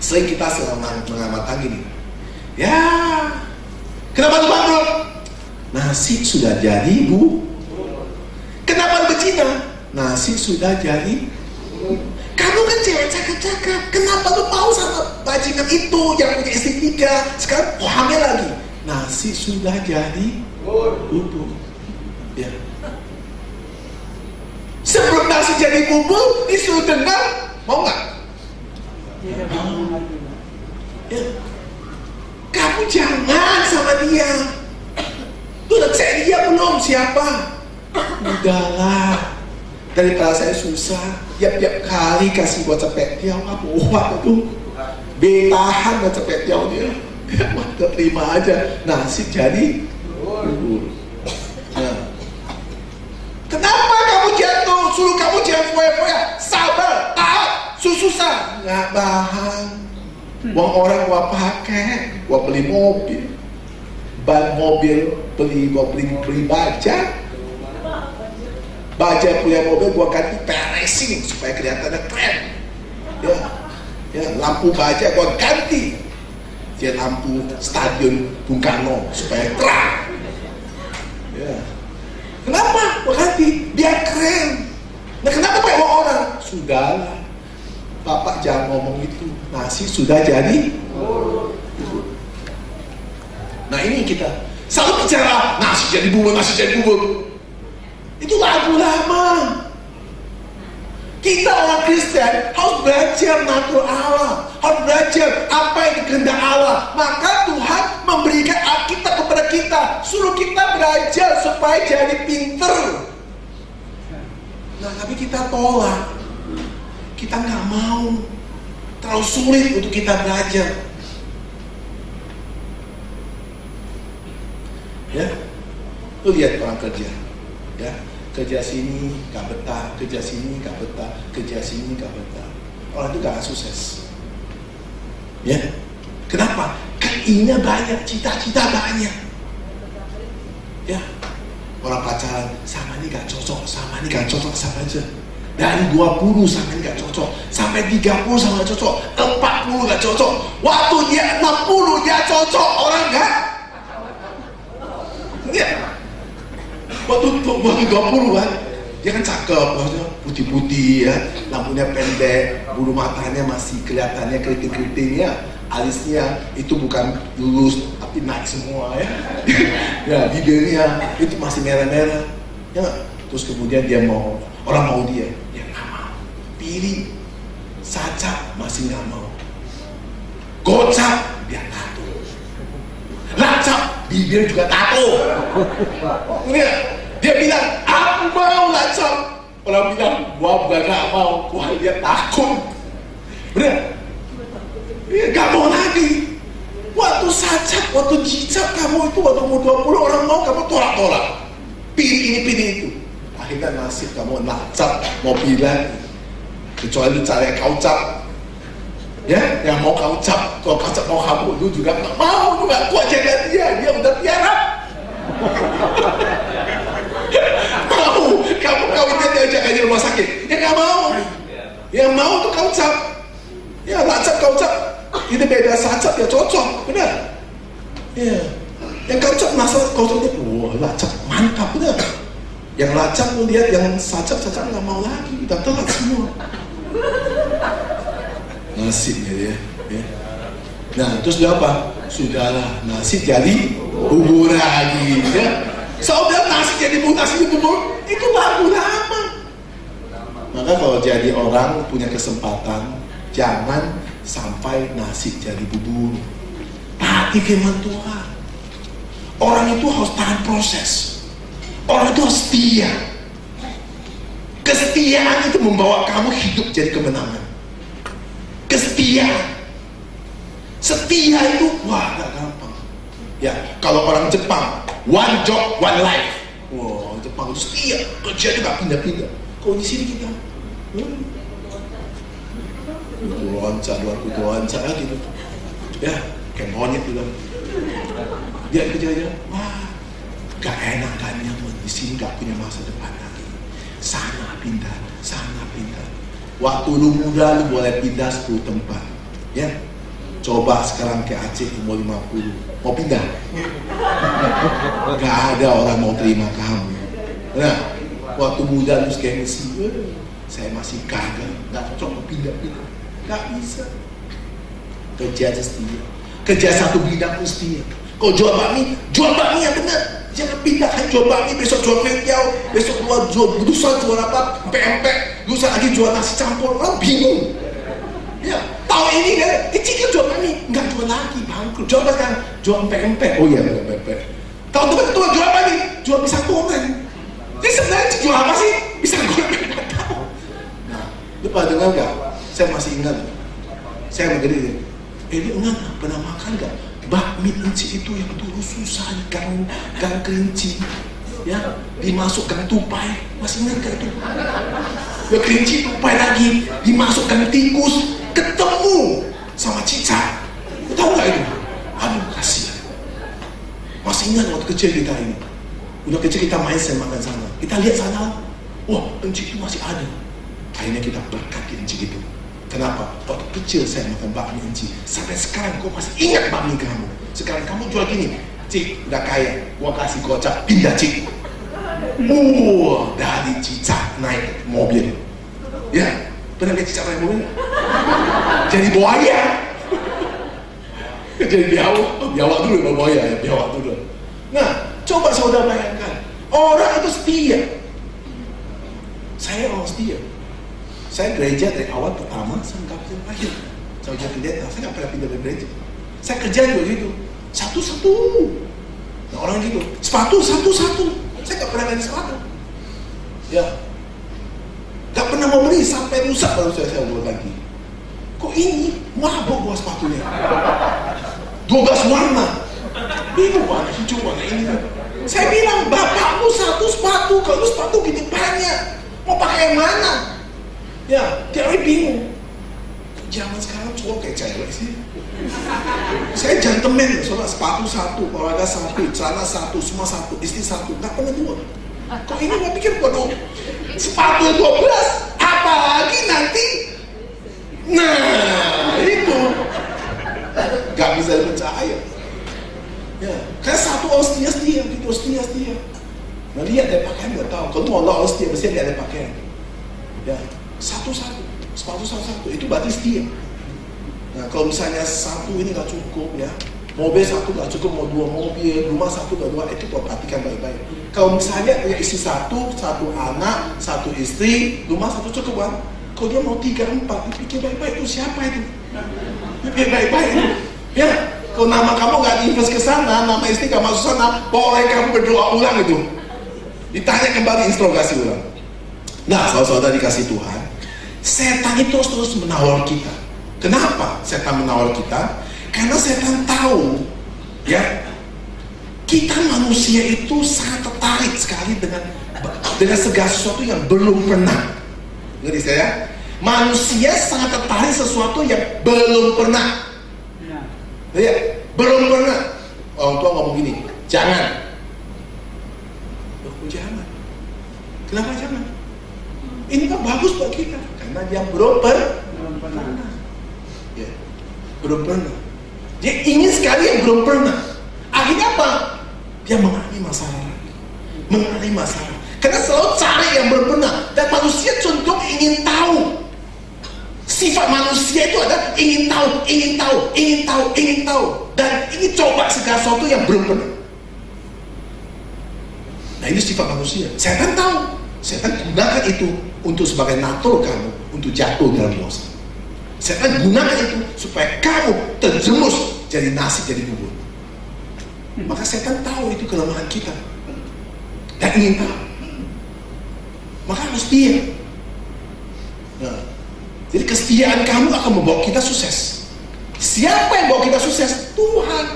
Sering kita mengamatan gini. Ya, kenapa lu bangkrut? Nasi sudah jadi, Bu. Kenapa lu berzina? Nasi sudah jadi. Kamu kan cewek cakep-cakep. Kenapa lu mau sama bajingan itu yang punya istri 3? Sekarang hamil lagi. Nasi sudah jadi bubur. Ya. Sebelum nasi jadi bubur, disuruh dengar, mau nggak? Ya. Kamu jangan sama dia. Lu udah cek dia belum? Siapa? Udahlah. Daripada saya susah, tiap kali kasih buat cepet dia, buat itu betahan buat cepet dia. Kita terima aja, nasi jadi bubur. Nah. Kenapa kamu jatuh? Suruh kamu jangan foya-foya. Sabar, taat, susah. Nggak bahan. Uang orang gua pakai, gua beli mobil, ban mobil gua beli baja. Baja punya mobil gua ganti racing supaya kelihatannya keren. Ya, lampu baja gua ganti. Dia lampu stadion Bung Karno supaya terang. Ya. Kenapa? Gua ganti biar keren. Nah, kenapa pakai uang orang? Sudahlah. Bapak jangan ngomong itu. Nasi sudah jadi. Nah, ini kita selalu bicara nasi jadi bubur, nasi jadi bubur. Itu lagu lama. Kita orang Kristen harus belajar natur Allah, harus belajar apa yang dikehendak Allah. Maka Tuhan memberikan Alkitab kepada kita, suruh kita belajar supaya jadi pinter. Nah, tapi kita tolak. Kita nggak mau. Terlalu sulit untuk kita belajar. Ya, lu lihat orang kerja. Ya, kerja sini gak betah, kerja sini gak betah, kerja sini gak betah. Orang itu gak sukses. Ya, kenapa? Keinginannya banyak, cita-cita banyak. Ya, orang pacaran sama ini gak cocok, sama ini gak cocok, sama aja. Dari 20 sama ini gak cocok, sampai 30 sama gak cocok, 40 gak cocok. Waktu dia 60 dia cocok, orang gak? Ya. Waktu 20 kan, dia kan cakep, putih-putih ya, lampunya pendek, bulu matanya masih kelihatannya keriting-keriting ya, alisnya itu bukan lurus tapi naik semua ya, ya bibirnya itu masih merah-merah, ya. Terus kemudian dia mau, orang mau dia nggak mau, pilih, sacap masih nggak mau, gocap dia tato, lacap bibir juga tato. Dia bilang, aku mau lacap. Orang bilang, gua bukan gak mau. Wah, dia takut. Bener? Dia gak mau lagi. Waktu sacap, waktu jicap kamu itu, waktu umur 20 orang mau, kamu tolak-tolak. Pilih ini, pilih itu. Akhirnya nasib kamu lacap, mau pilih lagi. Kecuali cara kau cap. Ya, yang mau kau cap. Kalau kau cap mau kamu, lu juga gak mau. Lu gak kuat jaga dia udah tiarap. Mau, kamu kawinnya diajak aja rumah sakit. Ya gak mau. Yang mau tuh kau cap. Ya lacap kau cap. Ini beda sacap ya cocok, benar. Ya. Yang kau cap masalah kau cap dia, wah lacap mantap benar. Yang lacap lu lihat, yang sacap nggak mau lagi, udah telat semua. Nasibnya dia. Ya. Nah terus dia apa? Sudahlah, nasib jadi bubur lagi. Ya. Saudara nasi jadi bubur, itu lagu lama. Maka kalau jadi orang punya kesempatan, jangan sampai nasi jadi bubur. Taati firman Tuhan. Orang itu harus tahan proses. Orang itu harus setia. Kesetiaan itu membawa kamu hidup jadi kemenangan. Kesetiaan. Setia itu, wah gak gampang. Ya, kalau orang Jepang, one job, one life. Wah, Jepang itu setia, kerja juga pindah-pindah. Kalau di sini kita, loncat gitu. Ya, kayak monyet gitu. Dia kerja, wah, gak enak, gak nyaman. Di sini gak punya masa depan lagi. Sana pindah, sana pindah. Waktu lu muda lu boleh pindah 10 tempat. Ya, coba sekarang ke Aceh umur 50, mau pindah? Gak ada orang mau terima kamu. Nah, waktu muda lu gengsi, saya masih gagal, gak cocok mau pindah-pindah. Gak bisa. Kerja setia. Kerja satu bidang setia. Kau jual bakmi yang benar. Jangan pindah, jual bakmi, besok jual kentiau, besok jual budusan, jual apa, empek-empek, lusa lagi jual nasi campur. Orang bingung. Ya, tahun ini kan, Cik jual bakmi, nggak jual lagi, bangkrut. Jual apa sekarang? Jual empek-empek. Oh iya, empek-empek. Tahun depan ketua jual apa nih? Jual pisang goreng. Jadi sebenarnya Cik jual apa sih? Pisang goreng, nggak tahu. Nah, lu pada dengar nggak? Saya masih ingat. Saya begini. Dia ingat pernah makan nggak? Bakmi Encik itu yang dulu susah di gang Kerinci, ya, dimasukkan tupai, masih ingat gak itu? Ya Kerinci tupai lagi, dimasukkan tikus, ketemu sama cicak, tahu gak itu? Aduh kasihan. Masih ingat waktu kecil kita ini, udah kecil kita main makan sana, kita lihat sana, wah Encik itu masih ada. Akhirnya kita berkati Encik itu. Kenapa? Waktu kecil saya makan bakmi Encik. Sampai sekarang kau masih ingat bakmi kamu. Sekarang kamu jual gini, Cik, udah kaya, gua kasih gocap, pindah Cik. Dari cicak naik mobil. Ya, pernah lihat cicak naik mobil? Jadi buaya. Jadi biawak dulu, buaya ya, biawak dulu. Nah, coba saudara bayangkan, orang itu setia. Saya orang setia. Saya gereja dari awal pertama sampai akhir. Saya jadi pendeta, saya nggak pernah pindah dari gereja. Saya kerja juga gitu, satu-satu. Nah orang gitu, sepatu satu-satu. Saya nggak pernah ganti sepatu. Ya, nggak pernah mau beli sampai rusak baru saya buat lagi. Kok ini mabuk buat sepatunya? 12 warna, bingung warna hijau, warna ini. Saya bilang bapakmu satu sepatu, kalau sepatu gini banyak, mau pakai yang mana? Ya, dia bingung. Zaman sekarang cowok kayak cewek sih. Saya gentleman, soalnya sepatu satu, olahraga satu, celana satu, semua satu, istri satu, nggak pernah dua. Kok ini mau pikir waduh, sepatu 12, apalagi nanti. Nah, itu nggak bisa dipercaya. Ya, karena satu setia, gitu setia. Nah lihat dia pakaian nggak tahu. Kalau mau Allah setia, mesti dia ada pakaian. Ya. Satu-satu, sepatu satu-satu, itu berarti setia. Nah kalau misalnya satu ini gak cukup ya, mobil satu gak cukup, mau 2 mobil, rumah satu gak 2, itu perhatikan baik-baik. Kalau misalnya ya istri satu anak, satu istri, rumah satu cukup kan? Kalau dia mau 3, 4, dipikir baik-baik, itu siapa itu? Dipikir baik-baik itu. Ya, kalau nama kamu gak diinvest ke sana, nama istri gak masuk sana, boleh kamu berdoa ulang itu. Ditanya kembali, interogasi ulang. Nah, saudara dikasih Tuhan, setan itu terus menawar kita. Kenapa setan menawar kita? Karena setan tahu, ya, kita manusia itu sangat tertarik sekali dengan segala sesuatu yang belum pernah. Ngerti saya? Manusia sangat tertarik sesuatu yang belum pernah. Ya, belum pernah. Orang tua ngomong gini, jangan. Jangan. Kenapa jangan? Ini kan bagus buat kita karena dia belum pernah. Ya, belum pernah. Dia ingin sekali yang belum pernah. Akhirnya apa? Dia mengalami masalah. Karena selalu cari yang belum pernah. Dan manusia cenderung ingin tahu. Sifat manusia itu adalah ingin tahu. Dan ingin coba segala sesuatu yang belum pernah. Nah ini sifat manusia. Setan tahu. Setan gunakan itu untuk sebagai natur kamu untuk jatuh dalam dosa. Setan gunakan itu supaya kamu terjerumus jadi nasi, jadi bubur. Maka setan tahu itu kelemahan kita dan ingin tahu. Maka harus setia. Nah, jadi kesetiaan kamu akan membawa kita sukses. Siapa yang bawa kita sukses? Tuhan.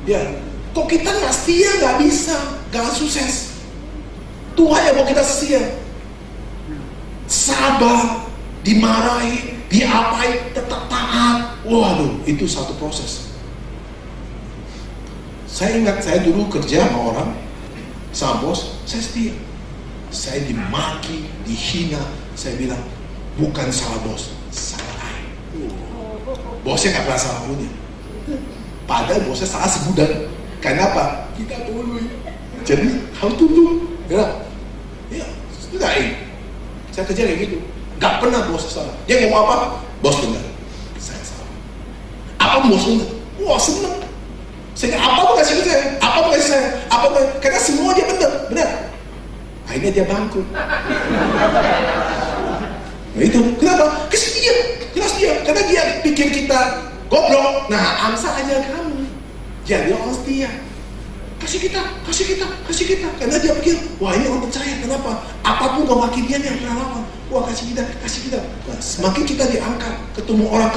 Ya, kok kita nggak setia, nggak bisa, nggak sukses. Tuhan yang bawa kita setia. Sabar, dimarahi, diapain, tetap taat. Waduh, itu satu proses. Saya ingat saya dulu kerja sama orang, sama bos, saya setia. Saya dimaki, dihina, saya bilang, bukan salah bos, salah saya. Bosnya nggak pernah salah punya. Padahal bosnya salah segudang. Kenapa? Kita dulu. Jadi harus tunduk. Ya, sudah ini. Saya kerja kayak gitu. Gak pernah bos salah. Dia ngomong apa? Bos benar. Saya salah. Apa bos benar? Wah seneng. Sehingga apa pun kasih saya, apa pun kasih saya, apa pun, karena semua dia benar. Akhirnya dia bangkrut. Nah itu, kenapa? Kasih dia, jelas dia, karena dia pikir kita goblok. Nah, Amsal aja kamu, jadi orang setia. Kasih kita, karena dia pikir, wah ini orang percaya. Kenapa? Apapun kau maki dia yang pernah lawan. Wah kasih kita. Nah, semakin kita diangkat, ketemu orang,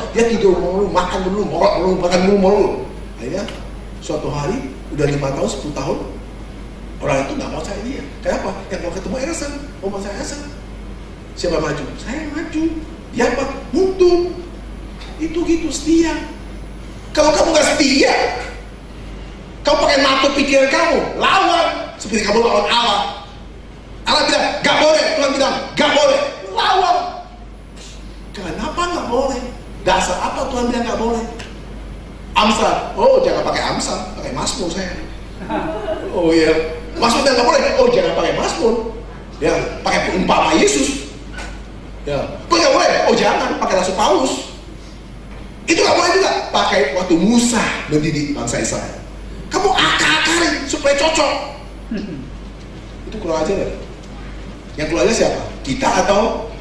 dia tidur mulu, makan mulu. Akhirnya suatu hari, udah 5 tahun, 10 tahun, orang itu nggak mau saya dia. Kenapa? Yang mau ketemu Ersan, mau saya Ersan. Siapa maju? Saya maju. Dia apa? Mundur. Itu gitu, setia. Kalau kamu nggak setia, kau pakai mata pikiran kamu, lawan. Seperti kamu lawan Allah. Allah bilang, gak boleh. Tuhan bilang, gak boleh. Lawan. Kenapa gak boleh? Dasar apa Tuhan bilang gak boleh? Amsal. Oh, jangan pakai Amsal. Pakai Mazmur saya. Oh iya. Mazmur bilang gak boleh. Oh, jangan pakai Mazmur. Ya, pakai umpama Yesus. Ya. Kok gak boleh? Oh, jangan. Pakai Rasul Paulus. Itu gak boleh juga. Pakai waktu Musa mendidik bangsa Israel. Kamu akar-akarin supaya cocok. Itu kurang aja ya. Yang keluarnya siapa? Kita atau?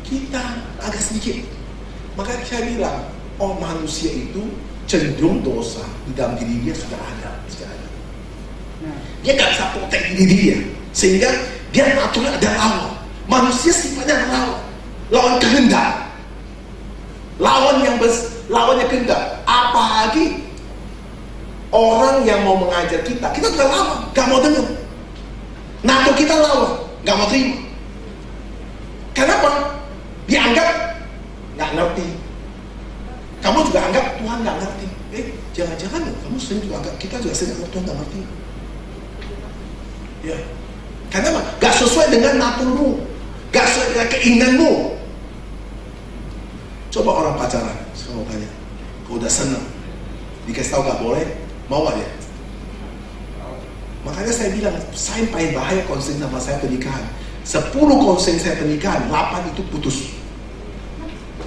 Kita agak sedikit. Maka saya bilang, oh manusia itu cenderung dosa di dalam diri dia sudah ada. Dia gak bisa protek diri dia, sehingga dia naturalnya ada lawan. Manusia sifatnya lawan kehendak, lawannya kehendak. Apalagi orang yang mau mengajar kita sudah lawan, gak mau dengar. NATO kita lawan, gak mau terima. Kenapa? Dianggap gak ngerti. Kamu juga anggap Tuhan gak ngerti. Jangan-jangan kamu sering juga anggap, kita juga sering anggap Tuhan gak ngerti. Ya. Kenapa? Gak sesuai dengan naturmu, gak sesuai dengan keinginanmu. Coba orang pacaran, saya mau tanya, kau udah senang, dikasih tahu gak boleh, mau gak dia? Makanya saya bilang, saya paling bahaya konseling sama saya pernikahan. 10 konseling saya pernikahan, 8 itu putus.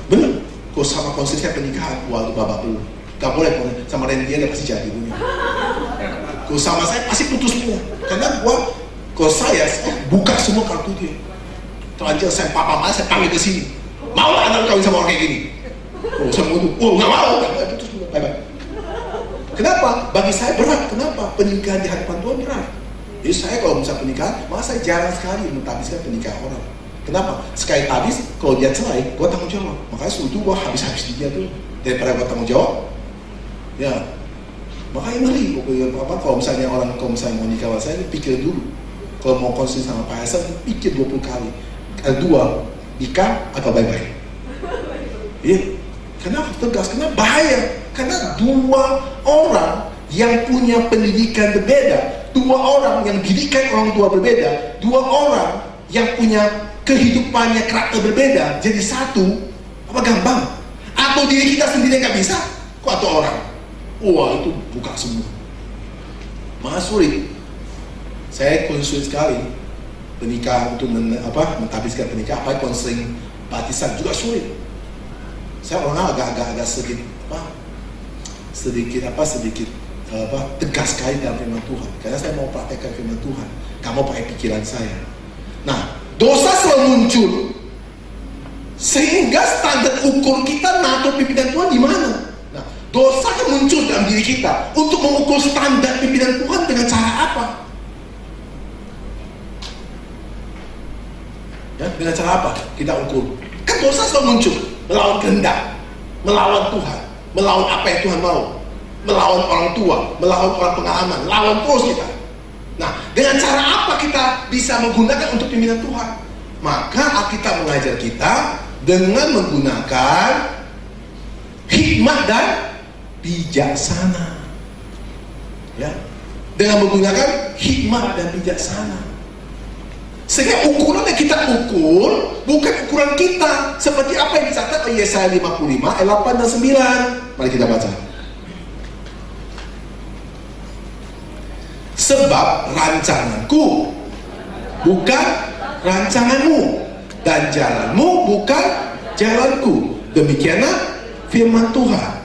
Bener, kalau sama konseling saya pernikahan, wah itu babak dulu. Gak boleh, sama Randy dia pasti jadi punya. Kalau sama saya pasti putus punya. Karena kalau saya buka semua kartu dia. Terlanjur saya papa saya panggil ke sini. Mau gak anak kawin sama orang kayak gini? Oh, saya mau tuh, gak mau. Putus dulu, bye-bye. Kenapa? Bagi saya berat. Kenapa? Pernikahan di hadapan Tuhan berat. Jadi saya kalau misalnya pernikahan, maka saya jarang sekali mentabiskan pernikahan orang. Kenapa? Sekali habis, kalau dia cerai, gue tanggung jawab. Makanya suatu gue habis-habis dia tuh daripada gue tanggung jawab. Ya, makanya ngeri. Kalau misalnya orang mau nikah sama saya, pikir dulu. Kalau mau konsul sama Pak Hasan, pikir 20 kali. Kedua, nikah atau bye-bye. Iya. Kenapa tegas? Karena bahaya. Karena 2 orang yang punya pendidikan berbeda, 2 orang yang didikan orang tua berbeda, 2 orang yang punya kehidupannya karakter berbeda, jadi satu, apa gampang? Atau diri kita sendiri nggak bisa? Kok atau orang? Wah itu buka semua. Maka sulit. Saya konsul sekali pernikahan untuk mentabiskan pernikahan, apa konseling baptisan juga sulit. Saya orang agak sedikit tegas sekali dalam firman Tuhan, karena saya mau praktekkan firman Tuhan, gak mau pakai pikiran saya. Nah, dosa selalu muncul sehingga standar ukur kita nato pimpinan Tuhan di mana? Nah, dosa kan muncul dalam diri kita untuk mengukur standar pimpinan Tuhan dengan cara apa? Ya, dengan cara apa kita ukur? Kan dosa selalu muncul melawan kehendak, melawan Tuhan, melawan apa yang Tuhan mau, melawan orang tua, melawan orang pengalaman, lawan terus kita. Nah, dengan cara apa kita bisa menggunakan untuk pimpinan Tuhan? Maka Alkitab mengajar kita dengan menggunakan hikmat dan bijaksana. Ya, dengan menggunakan hikmat dan bijaksana. Sehingga ukuran yang kita ukur bukan ukuran kita, seperti apa yang dicatat oleh Yesaya 55 ayat 8 dan 9. Mari kita baca. Sebab rancanganku bukan rancanganmu, dan jalanmu bukan jalanku. Demikianlah firman Tuhan.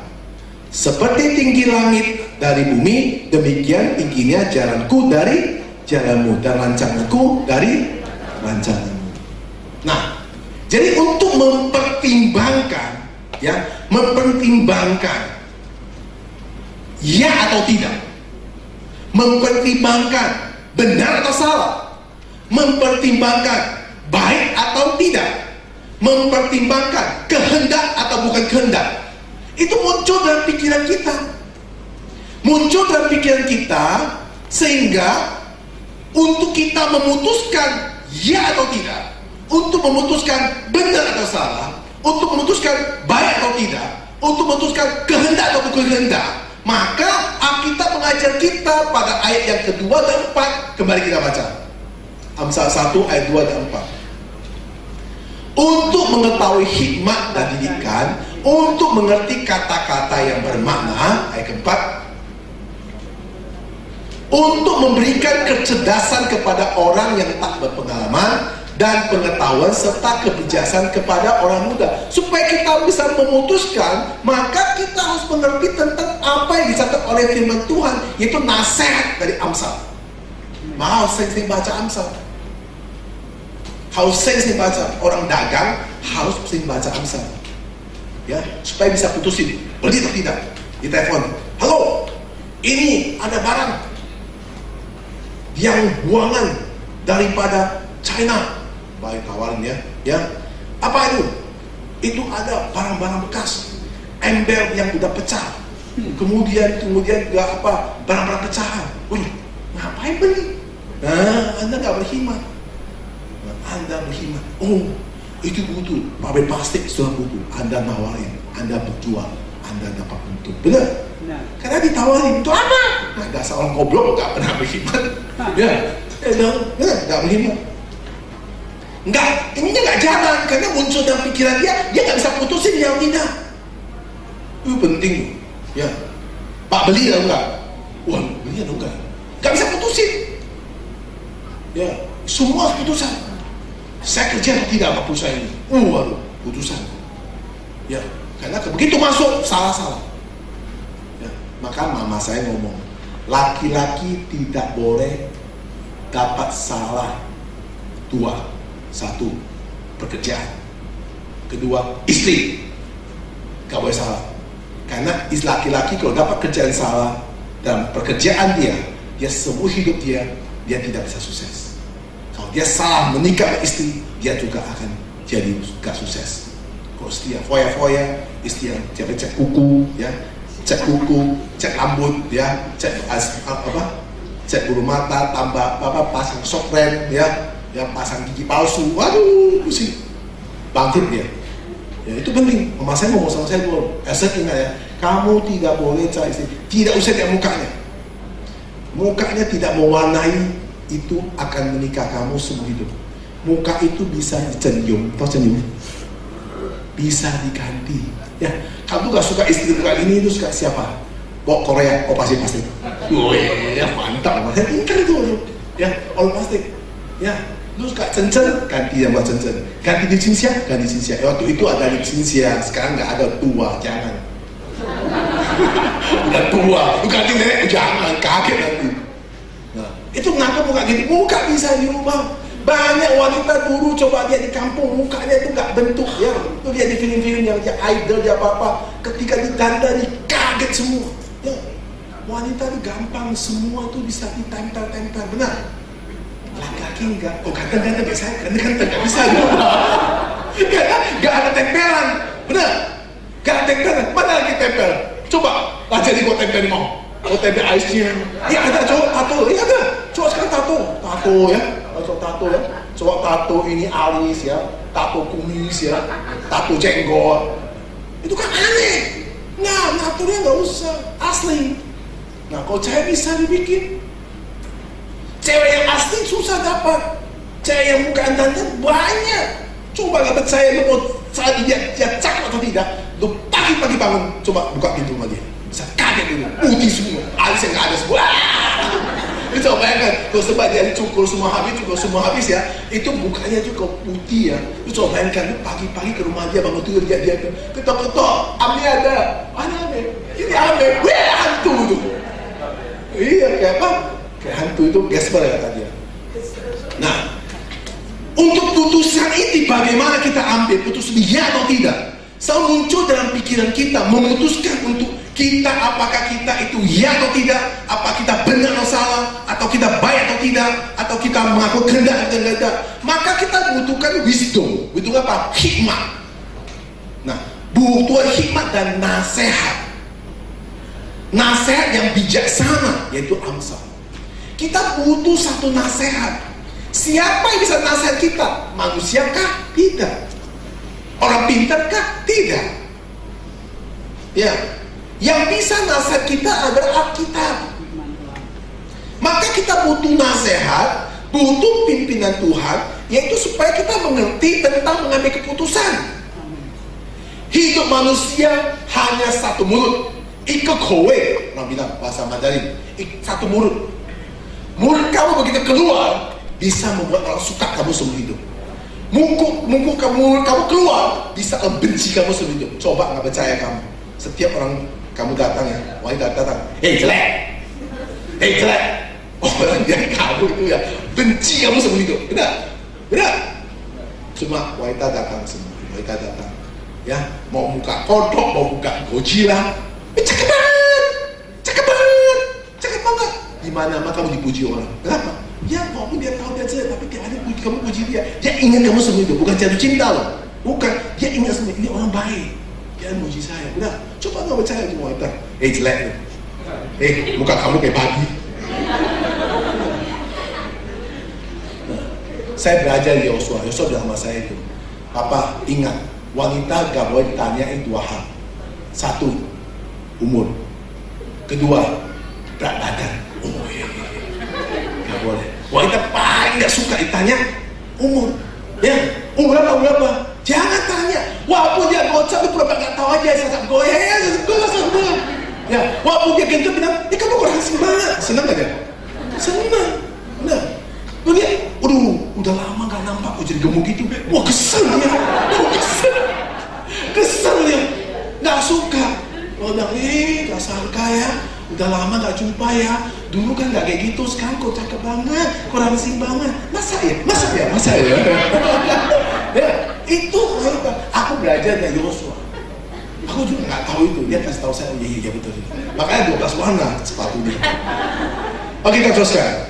Seperti tinggi langit dari bumi, demikian tingginya jalanku dari jalanmu, dan rancanganku dari rancanganmu. Nah, jadi untuk mempertimbangkan, ya, mempertimbangkan ya atau tidak, mempertimbangkan benar atau salah, mempertimbangkan baik atau tidak, mempertimbangkan kehendak atau bukan kehendak, itu muncul dalam pikiran kita. Muncul dalam pikiran kita, sehingga untuk kita memutuskan ya atau tidak, untuk memutuskan benar atau salah, untuk memutuskan baik atau tidak, untuk memutuskan kehendak atau bukan kehendak, maka Alkitab mengajar kita pada ayat yang kedua dan 4. Kembali kita baca Amsal 1 ayat 2 dan 4. Untuk mengetahui hikmat dan didikan, untuk mengerti kata-kata yang bermakna, ayat keempat, untuk memberikan kecerdasan kepada orang yang tak berpengalaman, dan pengetahuan serta kebijaksanaan kepada orang muda. Supaya kita bisa memutuskan, maka kita harus mengerti tentang apa yang dicatat oleh firman Tuhan, yaitu nasihat dari Amsal. Mau sering baca Amsal, harus sering baca. Orang dagang harus sering baca Amsal, ya, supaya bisa putusin beli atau tidak. Di telepon, halo, ini ada barang yang buangan daripada China, baik tawarin ya. Apa itu? Itu ada barang-barang bekas, ember yang udah pecah, kemudian juga apa, barang-barang pecahan. Ngapain beli? Nah, Anda nggak berhemat. Anda berhemat. Oh, itu butuh. Pabrik plastik sudah butuh. Anda nawarin, Anda berjual, Anda dapat untung. Benar? Nah. Karena ditawarin, itu apa? Nah, dasar orang goblok nggak pernah berhemat. Ya, nggak berhemat. Ininya nggak jalan, karena muncul dalam pikiran dia nggak bisa putusin yang tidak. Itu penting, ya. Pak, beli atau enggak? Wah, beli atau enggak? Nggak bisa putusin. Ya, semua putusan. Saya kerja atau tidak apa perusahaan ini? Waduh, putusan. Ya, karena begitu masuk salah. Ya, maka mama saya ngomong, laki-laki tidak boleh dapat salah dua. Satu, pekerjaan. Kedua, istri. Gak boleh salah. Karena laki-laki kalau dapat kerjaan salah dalam pekerjaan dia semua hidup dia tidak bisa sukses. Kalau dia salah menikah dengan istri, dia juga akan jadi gak sukses. Kalau dia foya-foya, istri yang cek kuku, ya, cek kuku, cek rambut, ya, cek bulu mata, tambah pasang sokren, ya, yang pasang gigi palsu, waduh, pusing, bangkit dia. Ya, itu penting. Mama saya ngomong sama saya dulu, ingat ya, kamu tidak boleh cari istri, tidak usah lihat mukanya. Mukanya tidak mewarnai, itu akan menikah kamu seumur hidup. Muka itu bisa dicenyum, tahu cenyum? Bisa diganti. Ya, kamu gak suka istri muka ini, itu suka siapa? Bawa Korea, pasti. Wih, ya mantap, saya pintar itu, ya, plastik, ya. Lu suka cencen, ganti yang buat cencen. Ganti di cinsia, ganti cinsia. Waktu itu ada di cinsia, sekarang nggak ada, tua, jangan. Udah tua, lu ganti nenek, jangan, kaget nanti. Nah, itu kenapa muka gitu? Muka bisa dirubah. Banyak wanita dulu coba dia di kampung, mukanya itu nggak bentuk, ya. Itu dia di film-film yang dia idol, dia apa-apa. Ketika ditandai, kaget semua. Ya. Wanita itu gampang, semua itu bisa ditempel-tempel, benar. Laki-laki enggak, ganteng kayak saya, ganteng nggak bisa karena nggak ada tempelan, benar? Nggak ada tempelan, mana lagi tempel? Coba, jadi kau tempel mau, kau tempel aisnya, ya ada cowok tato, ya ada, cowok sekarang tato ya, cowok tato ya, cowok tato ini alis ya, tato kumis ya, tato jenggot, itu kan aneh, nggak naturnya nggak usah, asli. Nah, kalau cewek bisa dibikin. Cewek yang asli susah dapat. Cewek yang bukan dandan banyak. Coba nggak percaya, lu mau saat dia cakep atau tidak, lu pagi-pagi bangun, coba buka pintu rumah dia. Bisa kaget dulu, putih semua, alisnya nggak ada semua. Itu coba bayangkan, kalau sebab dia cukur semua habis ya, itu bukanya juga putih ya. Itu coba bayangkan, lu pagi-pagi ke rumah dia, bangun tidur dia ketok-ketok, Ami ada, mana Ami? Ini Ami, weh hantu tuh. Iya, kayak apa? Kayak hantu itu Gasper ya kata dia. Nah, untuk putusan ini bagaimana kita ambil putusan ya atau tidak? Selalu muncul dalam pikiran kita, memutuskan untuk kita apakah kita itu ya atau tidak, apa kita benar atau salah, atau kita baik atau tidak, atau kita mengaku kehendak atau tidak. Maka kita butuhkan wisdom, butuh apa? Hikmat. Nah, butuh hikmat dan nasihat. Nasihat yang bijaksana, yaitu Amsal. Kita butuh satu nasihat. Siapa yang bisa nasihat kita? Manusia kah? Tidak. Orang pintar kah? Tidak. Ya, yang bisa nasihat kita adalah Alkitab. Maka kita butuh nasihat, butuh pimpinan Tuhan, yaitu supaya kita mengerti tentang mengambil keputusan. Hidup manusia hanya satu mulut. Ika kowe, orang bilang bahasa Mandarin. Satu mulut. Mulut kamu begitu keluar, bisa membuat orang suka kamu seumur hidup. Mulut kamu keluar, bisa benci kamu seumur hidup. Coba nggak percaya kamu. Setiap orang kamu datang ya, wanita datang, hei jelek. Orang yang kamu itu ya, benci kamu seumur hidup. Benar. Cuma wanita datang semua, ya, mau buka kodok, mau buka Godzilla, cakep banget. Gimana maka kamu dipuji orang? Kenapa? Ya walaupun dia tahu dia jelek, tapi dia ada puji, kamu puji dia. Dia ingat kamu seumur hidup, bukan jatuh cinta loh. Bukan, dia ingat seumur ini orang baik. Dia muji saya. Benar. Coba nggak percaya sama wanita. Jelek tuh. Muka kamu kayak babi. Saya belajar di Yosua bilang sama saya itu, Papa ingat, wanita gak boleh ditanyain dua hal. Satu, umur. Kedua, berat badan. Gak boleh. Wanita paling gak suka ditanya umur. Ya, umur berapa? Jangan tanya. Walaupun dia gocap, dia pura-pura gak tahu aja. Saya goyang. Ya, walaupun dia gendut bilang, kamu kurang semangat. Senang gak dia? Senang. Nah, lu lihat, udah lama gak nampak kok jadi gemuk gitu. Wah, kesel dia. Kesel dia. Gak suka. Oh, bilang, gak sangka ya. Udah lama gak jumpa ya. Dulu kan gak kayak gitu, sekarang kok cakep banget, kok rangsing banget. Masa ya? Ya, itu aku belajar dari Yosua. Aku juga gak tahu itu. Dia kasih tahu saya, iya betul. Makanya 12 warna sepatunya. Oke, kita teruskan.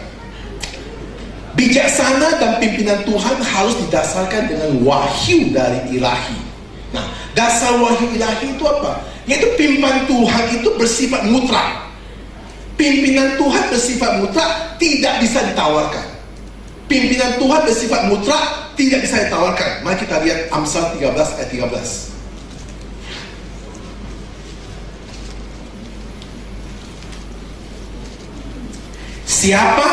Bijaksana dan pimpinan Tuhan harus didasarkan dengan wahyu dari ilahi. Nah, dasar wahyu ilahi itu apa? Yaitu pimpinan Tuhan itu bersifat mutlak. Pimpinan Tuhan bersifat mutlak, tidak bisa ditawarkan. Pimpinan Tuhan bersifat mutlak, tidak bisa ditawarkan. Mari kita lihat Amsal 13 ayat 13. Siapa,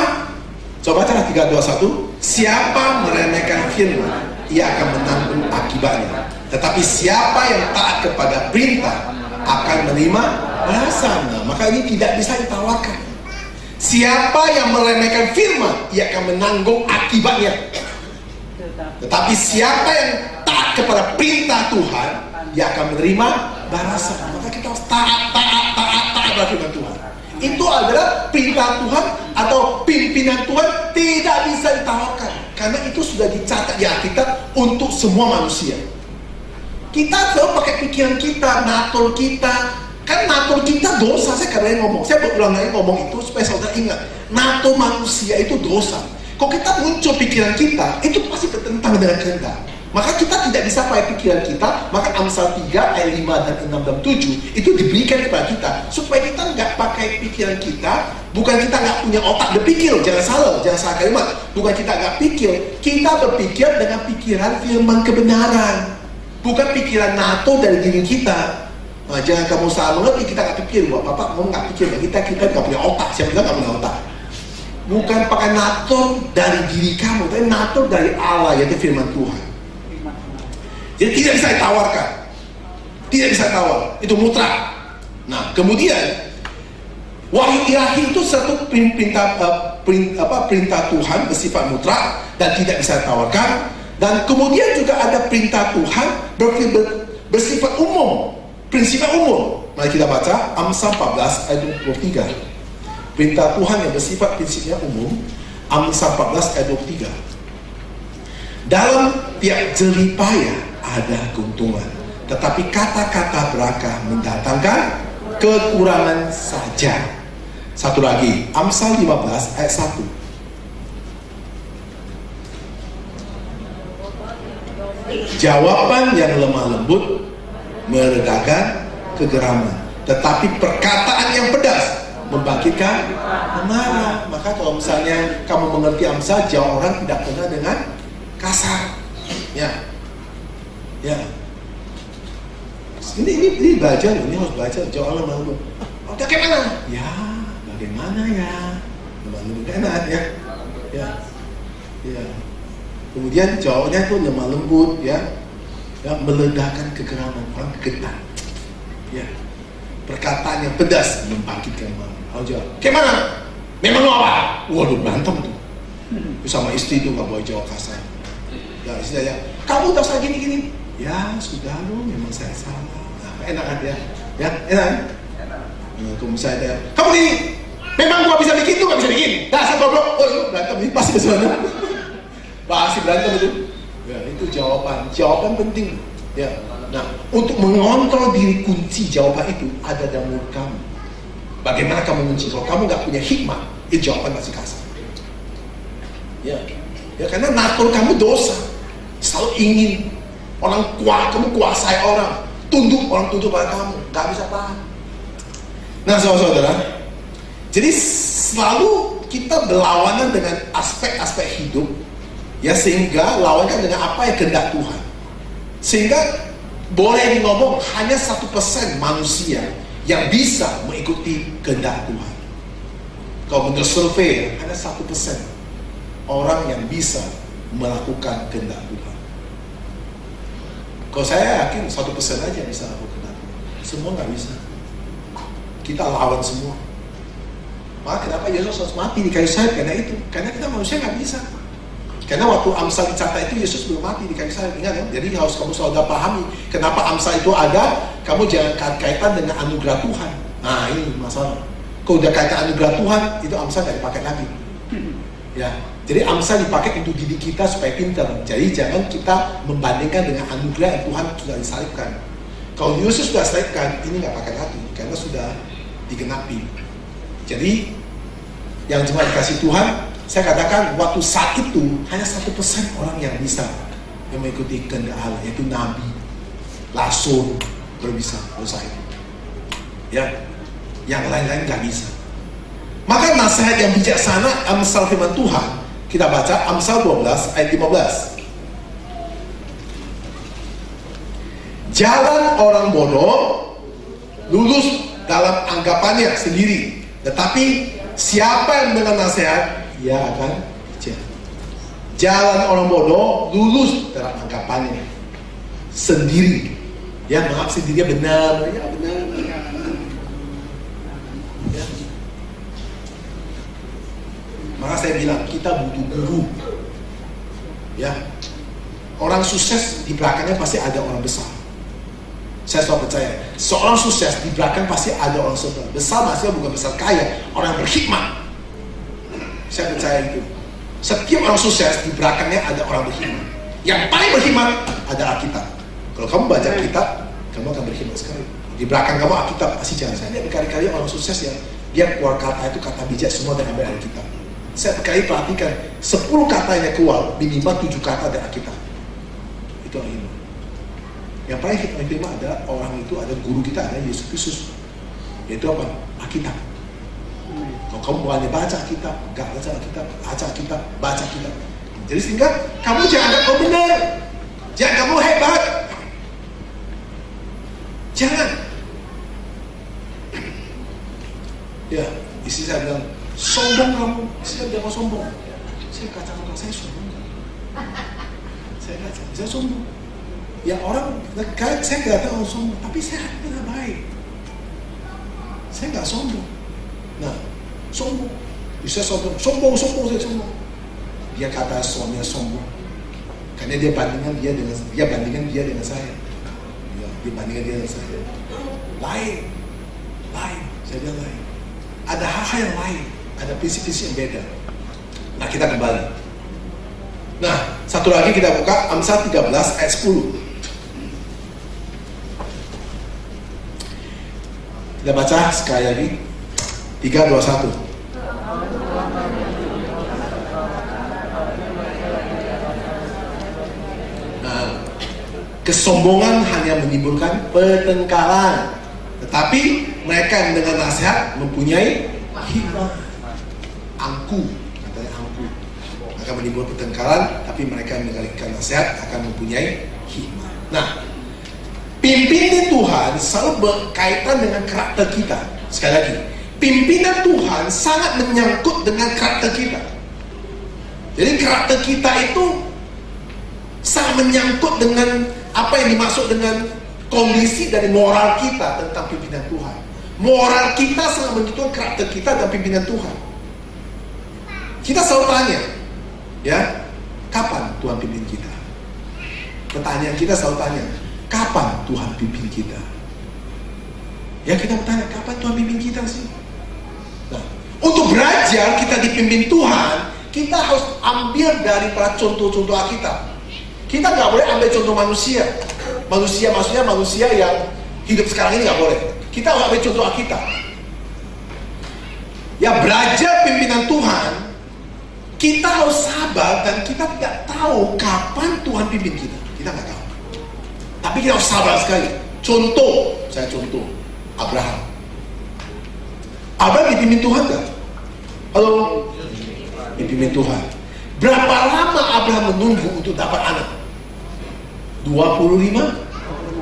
coba baca 321. Siapa meremehkan firman, ia akan menanggung akibatnya. Tetapi siapa yang taat kepada perintah akan menerima balasan. Nah, maka ini tidak bisa ditawarkan. Siapa yang meremehkan firman, ia akan menanggung akibatnya. Tetapi siapa yang taat kepada perintah Tuhan, ia akan menerima balasan. Maka kita harus taat pada firman Tuhan. Itu adalah perintah Tuhan atau pimpinan Tuhan, tidak bisa ditawarkan. Karena itu sudah dicatat di Alkitab untuk semua manusia. Kita selalu pakai pikiran kita, natur kita. Kan natur kita dosa. Saya kadang ngomong, saya berulang lagi ngomong itu supaya saudara ingat, natur manusia itu dosa. Kalau kita muncul pikiran kita, itu pasti bertentangan dengan kehendak. Maka kita tidak bisa pakai pikiran kita. Maka Amsal 3 ayat 5 dan 6 dan 7 itu diberikan kepada kita supaya kita nggak pakai pikiran kita. Bukan kita nggak punya otak berpikir, jangan salah kalimat. Bukan kita nggak pikir, kita berpikir dengan pikiran firman kebenaran. Bukan pikiran nato dari diri kita. Jangan kamu salah mengerti, kita nggak pikir, buat Bapak kamu nggak pikir, kita nggak punya otak. Siapa bilang nggak punya otak? Bukan pakai natur dari diri kamu, tapi natur dari Allah, yaitu firman Tuhan. Jadi tidak bisa ditawarkan, tidak bisa tawar, itu mutlak. Nah, kemudian wahyu ilahi itu satu perintah Tuhan bersifat mutlak dan tidak bisa ditawarkan. Dan kemudian juga ada perintah Tuhan bersifat umum, prinsipnya umum. Mari kita baca Amsal 14 ayat 23. Perintah Tuhan yang bersifat prinsipnya umum, Amsal 14 ayat 23. Dalam tiap jeripaya ada keuntungan, tetapi kata-kata berakah mendatangkan kekurangan saja. Satu lagi, Amsal 15 ayat 1. Jawaban yang lemah lembut meredakan kegeraman, tetapi perkataan yang pedas membangkitkan amarah. Maka kalau misalnya kamu mengerti Amsal, jauh orang tidak pernah dengan kasar. Ya. Ini belajar, ini harus belajar. Jauh orang lemah lembut. Oke, bagaimana? Ya, bagaimana ya? Lemah lembut enak ya. Kemudian jawabnya itu lemah lembut, ya meledakkan kegeraman, orang getar, ya perkataan yang pedas membangkitkan amarah. Jawab, gimana? Memang lo apa? Waduh, berantem tuh. Sama istri tuh nggak boleh jawab kasar. Ya istri saya, kamu tak usah gini. Ya sudah lo, memang saya salah. Nah, enak kan ya? Ya enak. Kemudian saya, kamu gini, memang gua bisa bikin tuh nggak bisa bikin. Dasar goblok. Oh itu berantem ini pasti kesana. Pasti berantem itu. Ya, itu jawaban penting. Ya. Nah, untuk mengontrol diri, kunci jawaban itu ada dalam mulut kamu. Bagaimana kamu mengunci? Kalau kamu nggak punya hikmah, itu jawaban pasti kasar. Ya, karena natur kamu dosa. Selalu ingin kamu kuasai orang, orang tunduk pada kamu, nggak bisa paham. Nah, saudara-saudara, jadi selalu kita berlawanan dengan aspek-aspek hidup. Ya, sehingga lawankan dengan apa yang kehendak Tuhan. Sehingga boleh ngomong hanya 1% manusia yang bisa mengikuti kehendak Tuhan. Kalau menurut survei, hanya 1% orang yang bisa melakukan kehendak Tuhan. Kalau saya yakin 1% aja yang bisa melakukan kehendak Tuhan. Semua nggak bisa. Kita lawan semua. Maka kenapa Yesus harus mati di kayu salib? Karena itu. Karena kita manusia nggak bisa. Karena waktu Amsal dicatat itu Yesus belum mati di kayu salib, ingat ya? Jadi harus kamu selalu pahami kenapa Amsal itu ada. Kamu jangan kaitan dengan anugerah Tuhan. Nah ini masalah. Kalau udah kaitan anugerah Tuhan, itu Amsal nggak dipakai lagi. Ya, jadi Amsal dipakai untuk didik kita supaya pintar. Jadi jangan kita membandingkan dengan anugerah yang Tuhan sudah disalibkan. Kalau Yesus sudah salibkan, ini nggak pakai lagi karena sudah digenapi. Jadi yang cuma dikasih Tuhan. Saya katakan waktu saat itu hanya 1% orang yang bisa yang mengikuti kehendak Allah, yaitu nabi, rasul berbisa dosa itu. Ya, yang lain-lain nggak bisa. Maka nasihat yang bijaksana Amsal firman Tuhan kita baca Amsal 12 ayat 15. Jalan orang bodoh lulus dalam anggapannya sendiri, tetapi siapa yang mendengar nasihat ia akan bijak. Jalan orang bodoh lulus dalam anggapannya sendiri. Ya, maaf sendirinya benar. Ya, benar. Ya. Maka saya bilang kita butuh guru. Ya. Orang sukses di belakangnya pasti ada orang besar. Saya selalu percaya, seorang sukses di belakang pasti ada orang besar. Besar maksudnya bukan besar kaya, orang berhikmat. Saya percaya itu. Setiap orang sukses di belakangnya ada orang berhikmat. Yang paling berhikmat adalah Alkitab. Kalau kamu baca Alkitab, kamu akan berhikmat sekali. Di belakang kamu Alkitab pasti jangan. Saya lihat berkali-kali orang sukses ya, dia keluar kata itu kata bijak semua dari ambil Alkitab. Saya berkali perhatikan 10 kata yang keluar, minimal 7 kata dari Alkitab. Itu orang ini. Yang paling kita terima adalah orang itu ada guru kita, ada Yesus Kristus. Yaitu apa? Alkitab. Kalau kamu hanya baca Alkitab, enggak baca Alkitab, baca Alkitab. Jadi sehingga kamu jangan anggap kamu benar, jangan kamu hebat, jangan. Ya, istri saya bilang, sombong kamu. Istri saya bilang, sombong. Saya kata orang, saya sombong. Saya kata, saya sombong. Ya orang, saya kata orang sombong, tapi saya hatinya baik. Saya nggak sombong. Nah, sombong. Bisa sombong, saya sombong. Dia kata suaminya sombong, karena dia bandingkan dia dengan saya. Dia bandingkan dia dengan saya. Lain. Saya bilang lain. Ada hal-hal yang lain, ada prinsip-prinsip yang beda. Nah, kita kembali. Nah, satu lagi kita buka Amsal 13 ayat 10. Kita baca sekali lagi. 3, 2, 1. Nah, kesombongan hanya menimbulkan pertengkaran, tetapi mereka yang mendengar nasihat mempunyai hikmah. Angku, katanya angku, akan menimbulkan pertengkaran, tapi mereka yang mendengarkan nasihat akan mempunyai hikmah. Nah, pimpinan Tuhan selalu berkaitan dengan karakter kita. Sekali lagi, pimpinan Tuhan sangat menyangkut dengan karakter kita. Jadi karakter kita itu sangat menyangkut dengan apa yang dimaksud dengan kondisi dari moral kita tentang pimpinan Tuhan. Moral kita sangat menentukan karakter kita dan pimpinan Tuhan. Kita selalu tanya, ya, kapan Tuhan pimpin kita? Pertanyaan kita selalu tanya, kapan Tuhan pimpin kita? Ya, kita bertanya, kapan Tuhan pimpin kita sih? Nah, untuk belajar kita dipimpin Tuhan, kita harus ambil daripada contoh-contoh Alkitab. Kita nggak boleh ambil contoh manusia. Maksudnya manusia yang hidup sekarang ini nggak boleh. Kita harus ambil contoh Alkitab. Ya, belajar pimpinan Tuhan, kita harus sabar dan kita tidak tahu kapan Tuhan pimpin kita. Kita nggak tahu. Tapi kita harus sabar sekali. Contoh, Abraham. Abraham dipimpin Tuhan nggak? Halo? Dipimpin Tuhan. Berapa lama Abraham menunggu untuk dapat anak? 25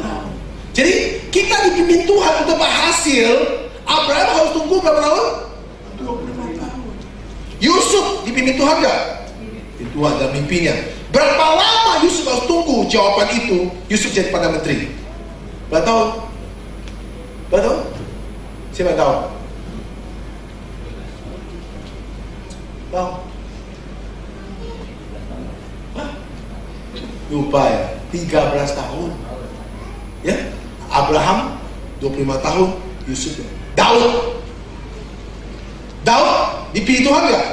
tahun. Jadi kita dipimpin Tuhan untuk dapat hasil. Abraham harus tunggu berapa tahun? 25 tahun. Yusuf dipimpin Tuhan nggak? Dipimpin Tuhan dalam mimpinya. Berapa lama Yusuf harus tunggu jawaban itu? Yusuf jadi Perdana Menteri. Berapa tahun? Berapa tahun? Siapa tahu? Tahu? Hah? Lupa ya, 13 tahun. Ya, Abraham 25 tahun, Yusuf. Daud dipilih Tuhan nggak?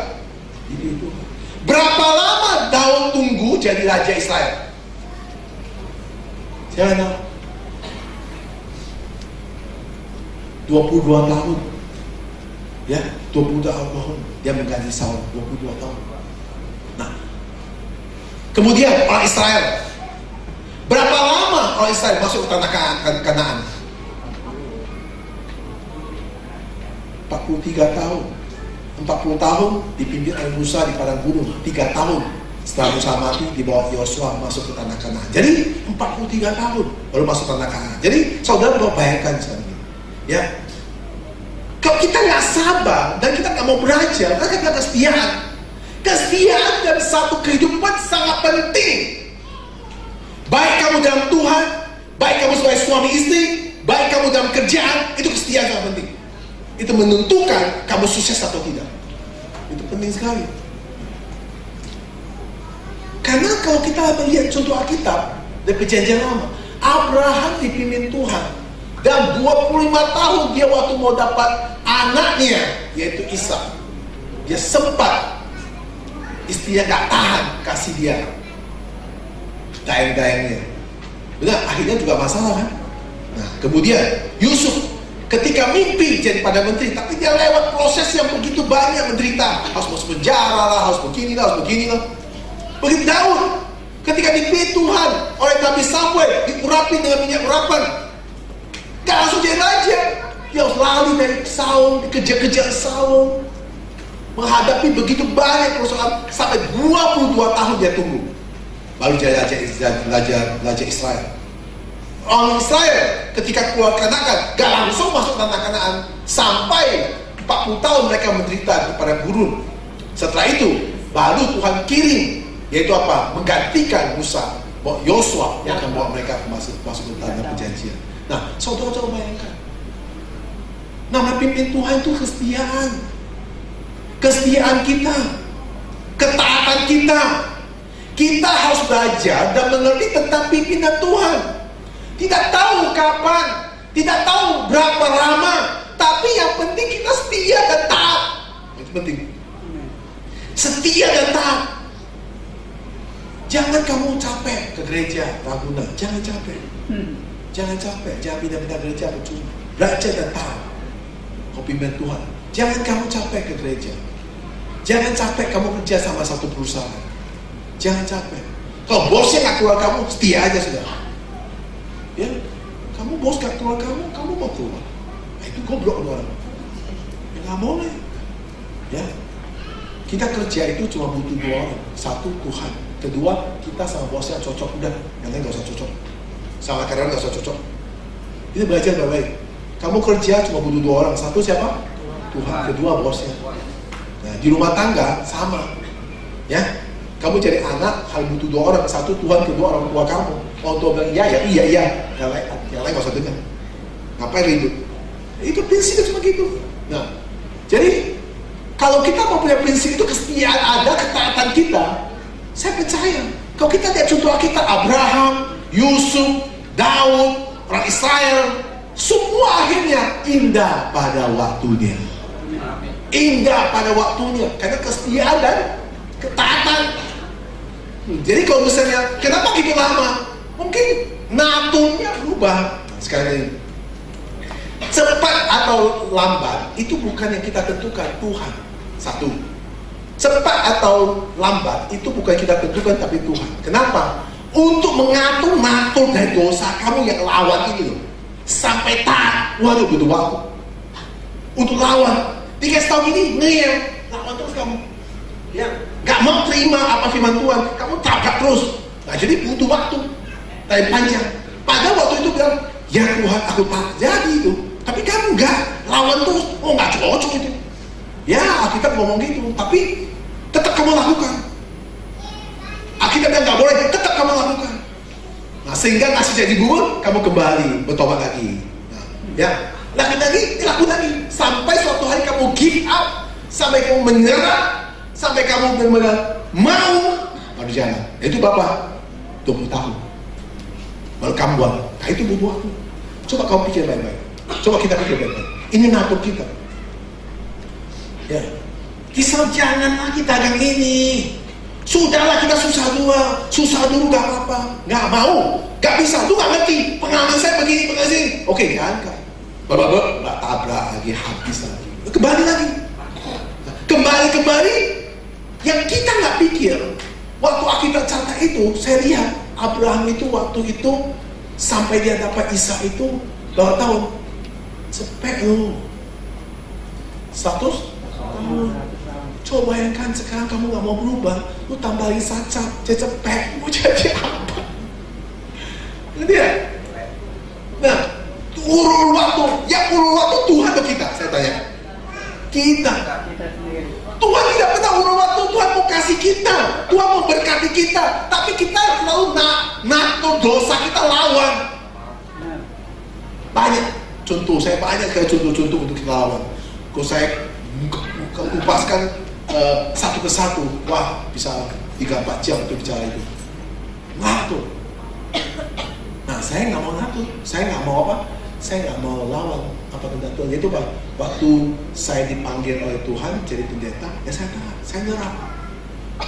Dipilih Tuhan. Berapa lama Daud tunggu jadi raja Israel? Siapa tahu? 22 tahun. Ya, 22 tahun dia mengganti Saul, 22 tahun. Nah, kemudian orang Israel. Berapa lama orang Israel masuk ke tanah Kanaan? 43 tahun. 40 tahun dipimpin oleh Musa di padang gunung. 3 tahun setelah Musa mati dibawa Yosua masuk ke tanah Kanaan. Jadi 43 tahun baru masuk tanah Kanaan. Jadi saudara mau bayangkan sekarang ini, ya. Kalau kita nggak sabar dan kita nggak mau belajar, maka kita kesetiaan. Kesetiaan dalam satu kehidupan sangat penting. Baik kamu dalam Tuhan, baik kamu sebagai suami istri, baik kamu dalam kerjaan, itu kesetiaan sangat penting. Itu menentukan kamu sukses atau tidak. Itu penting sekali. Karena kalau kita melihat contoh Alkitab dari Perjanjian Lama, Abraham dipimpin Tuhan. Dan 25 tahun dia waktu mau dapat anaknya, yaitu Ishak. Dia sempat, istrinya gak tahan kasih dia dayang-dayangnya. Benar, akhirnya juga masalah kan. Nah, kemudian Yusuf ketika mimpi jadi Perdana Menteri, tapi dia lewat proses yang begitu banyak menderita. Harus masuk penjara lah, harus begini lah. Begitu Daud, ketika dipilih Tuhan oleh Nabi Samuel, diurapi dengan minyak urapan, gak langsung jadi raja. Dia harus lari dari Saul, dikejar-kejar Saul, menghadapi begitu banyak persoalan sampai 22 tahun dia tunggu, baru jadi raja Israel. Orang Israel ketika keluar Kanaan gak langsung masuk tanah Kanaan sampai 40 40 tahun mereka menderita kepada gurun. Setelah itu baru Tuhan kirim, yaitu apa? Menggantikan Musa, Yosua yang akan bawa mereka masuk ke tanah perjanjian. Nah, saudara bayangkan, nama pimpin Tuhan itu kesetiaan kita, ketaatan kita. Kita harus belajar dan mengerti tentang pimpinan Tuhan. Tidak tahu kapan, tidak tahu berapa lama, tapi yang penting kita setia dan taat. Itu penting. Setia dan taat. Jangan kamu capek ke gereja Ragunan. Jangan capek. Jangan capek. Jangan pindah-pindah gereja percuma. Belajar dan taat. Kau pimpin Tuhan. Jangan kamu capek ke gereja. Jangan capek kamu kerja sama satu perusahaan. Jangan capek. Kalau bosnya nggak keluar kamu, setia aja sudah. Ya, kamu bos nggak keluar kamu mau keluar. Nah, itu goblok orang. Ya nggak boleh. Ya, kita kerja itu cuma butuh 2 orang. Satu, Tuhan. Kedua, kita sama bosnya cocok. Udah, yang lain nggak usah cocok. Sama karyawan nggak usah cocok. Kita belajar baik-baik. Kamu kerja cuma butuh 2 orang. Satu siapa? Tuhan. Kedua, bosnya. Nah, di rumah tangga sama. Ya, kamu jadi anak hal butuh 2 orang. Satu, Tuhan. Kedua, orang tua kamu. Orang tua bilang iya. Yang lain nggak usah dengar. Ngapain ribut? Itu prinsip cuma gitu. Nah, jadi kalau kita mau punya prinsip itu, kesetiaan ada, ketaatan kita, saya percaya. Kalau kita lihat contoh kita, Abraham, Yusuf, Daud, orang Israel, semua akhirnya indah pada waktunya. Indah pada waktunya, karena kesetiaan dan ketaatan. Jadi kalau misalnya, kenapa gitu lama? Mungkin naturnya berubah. Sekali lagi, cepat atau lambat itu bukan yang kita tentukan, Tuhan. Satu, cepat atau lambat itu bukan kita tentukan, tapi Tuhan. Kenapa? Untuk mengatur natur dari dosa kamu yang lawan ini loh, sampai taat, waduh butuh waktu. Untuk lawan, dikasih tahu ini ngeyel, lawan terus kamu. Ya, nggak mau terima apa firman Tuhan, kamu tabrak terus. Nah, jadi butuh waktu, time panjang. Pada waktu itu bilang, ya Tuhan aku taat, jadi itu. Tapi kamu nggak, lawan terus, oh nggak cocok itu. Ya, kita ngomong gitu, tapi tetap kamu lakukan. Alkitab nggak boleh, tetap kamu lakukan. Nah, sehingga ngasih jadi bubur, kamu kembali bertobat lagi. Nah, ya, lakukan lagi, sampai suatu hari kamu give up, sampai kamu menyerah, sampai kamu benar-benar mau baru jalan. Itu Bapak 20 tahun baru kamu buat. Nah, itu butuh waktu. Coba kamu pikir baik-baik. Coba kita pikir baik-baik. Ini natur kita. Ya, kisah jangan lagi dagang ini. Sudahlah kita susah dulu gak apa-apa. Gak mau, gak bisa, lu gak ngerti. Pengalaman saya begini. Oke, jangan. Bapak, tabrak lagi, habis lagi. Kembali lagi. Kembali. Yang kita gak pikir, waktu Alkitab catat itu, saya lihat Abraham itu waktu itu sampai dia dapat Ishak itu berapa tahun? Cepet loh. 100 tahun. Coba bayangkan sekarang kamu gak mau berubah, lu tambah lagi sacat, cepet, mau jadi apa? Ngerti ya? Nah, urut waktu Tuhan atau kita? Saya tanya. Kita. Tuhan tidak pernah urut waktu, Tuhan mau kasih kita, Tuhan mau berkati kita, tapi kita selalu nato dosa kita lawan. Banyak contoh, saya banyak sekali contoh-contoh untuk kita lawan. Kalau saya kupaskan satu ke satu, wah bisa 3-4 jam untuk bicara itu. Ngatur. Nah, saya nggak mau ngatur, saya nggak mau apa? Saya nggak mau lawan apa tentang Tuhan. Itu Pak, waktu saya dipanggil oleh Tuhan jadi pendeta, ya saya nyerah.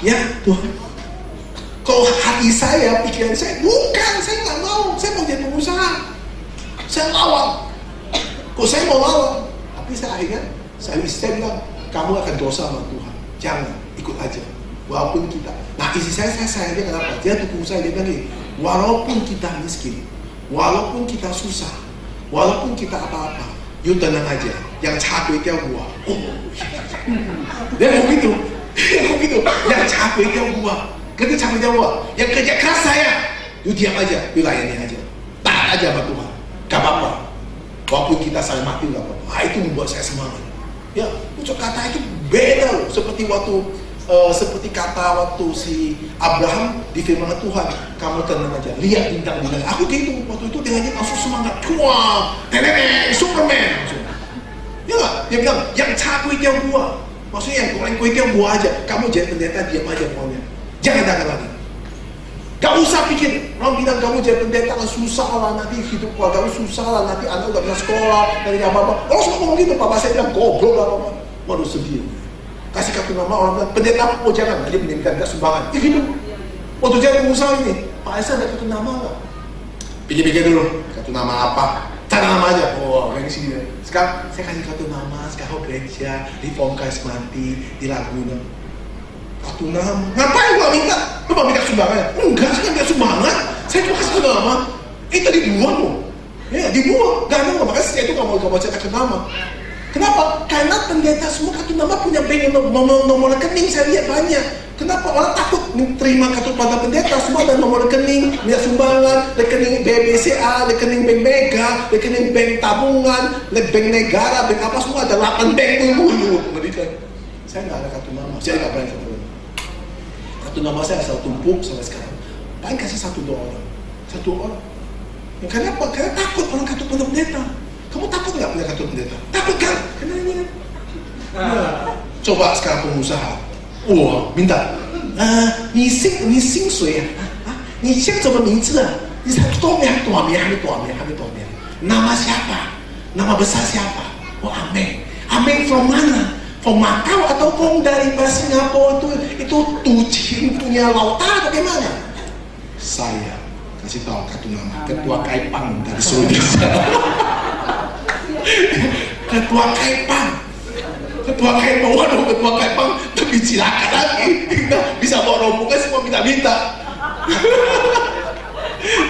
Ya Tuhan, kalau hati saya, pikiran saya, bukan, saya nggak mau, saya mau jadi pengusaha, saya lawan. Kok saya mau lawan, tapi saya akhirnya saya bilang, kamu akan dosa sama Tuhan, jangan, ikut aja. Walaupun kita, nah isi saya dia kenapa? Dia tukang saya, dia bilang gini, walaupun kita miskin, walaupun kita susah, walaupun kita apa-apa, you tenang aja, yang capek dia gua. Dia mau gitu, yang capek dia gua, kerja capek dia gua, yang kerja keras saya, you diam aja, you layani aja, taat aja sama Tuhan, gak apa-apa. Walaupun kita saling mati gak apa-apa. Nah, itu membuat saya semangat. Ya, ucap kata itu beda loh. Seperti kata waktu si Abraham difirmankan Tuhan, kamu tenang aja, lihat bintang-bintang. Aku gitu, waktu itu dia aja langsung semangat, wah, Superman. Ya nggak? Dia bilang, yang ca kue tiaw buah. Maksudnya yang goreng kue tiaw buah aja. Kamu jadi pendeta, diam aja pokoknya. Jangan dagang lagi. Gak usah pikir, orang bilang kamu jadi pendeta kan susah lah, nanti hidup keluarga kamu susah lah, nanti anak gak bisa sekolah, nanti apa-apa. Orang suka ngomong gitu, papa saya bilang goblok lah papa. Waduh sedih. Kasih kartu nama orang bilang, pendeta oh jangan, dia mendirikan tidak sumbangan. Ya gitu. Waktu jadi pengusaha ini, Pak Esa ada kartu nama gak? Pikir-pikir dulu, kartu nama apa? Cari nama aja, oh gengsi dia. Sekarang saya kasih kartu nama, sekarang gereja, Reform Karismatik, di Laguna. Kartu nama, ngapain gua minta? Lu mau minta sumbangan? Enggak, saya kan minta sumbangan. Saya cuma kasih kartu nama. Itu dibuang loh. Ya, dibuang. Gak mau, makanya saya itu gak mau cetak kartu nama. Kenapa? Karena pendeta semua kartu nama punya bank nomor rekening, saya lihat banyak. Kenapa? Orang takut terima kartu pada pendeta, semua ada nomor rekening, minta sumbangan, rekening BBCA, rekening Bank Mega, rekening bank tabungan, bank negara, bank apa semua ada 8 bank dulu. Saya nggak ada kartu nama, saya nggak bayar kartu nama. Kartu nama saya asal tumpuk sampai sekarang. Paling kasih 1-2 orang, 1 orang. Ya, kenapa? Karena takut orang kartu pendeta. Kamu takut nggak punya kartu pendeta? Takut kan? Karena ini kan. Nah, coba sekarang pengusaha. Wah, minta. 你薪水啊？你姓什么名字啊？你才多少年？ Nama siapa? Nama besar siapa? Oh, Amin. Amin from mana? From Macau ataupun dari Singapura itu Tuchin punya lautan bagaimana? Saya kasih tahu kartu nama Ketua Kaipang dari seluruh desa. Ketua Kaipang, waduh Ketua Kaipang lebih cilaka lagi. Bisa bawa rombongan semua minta-minta.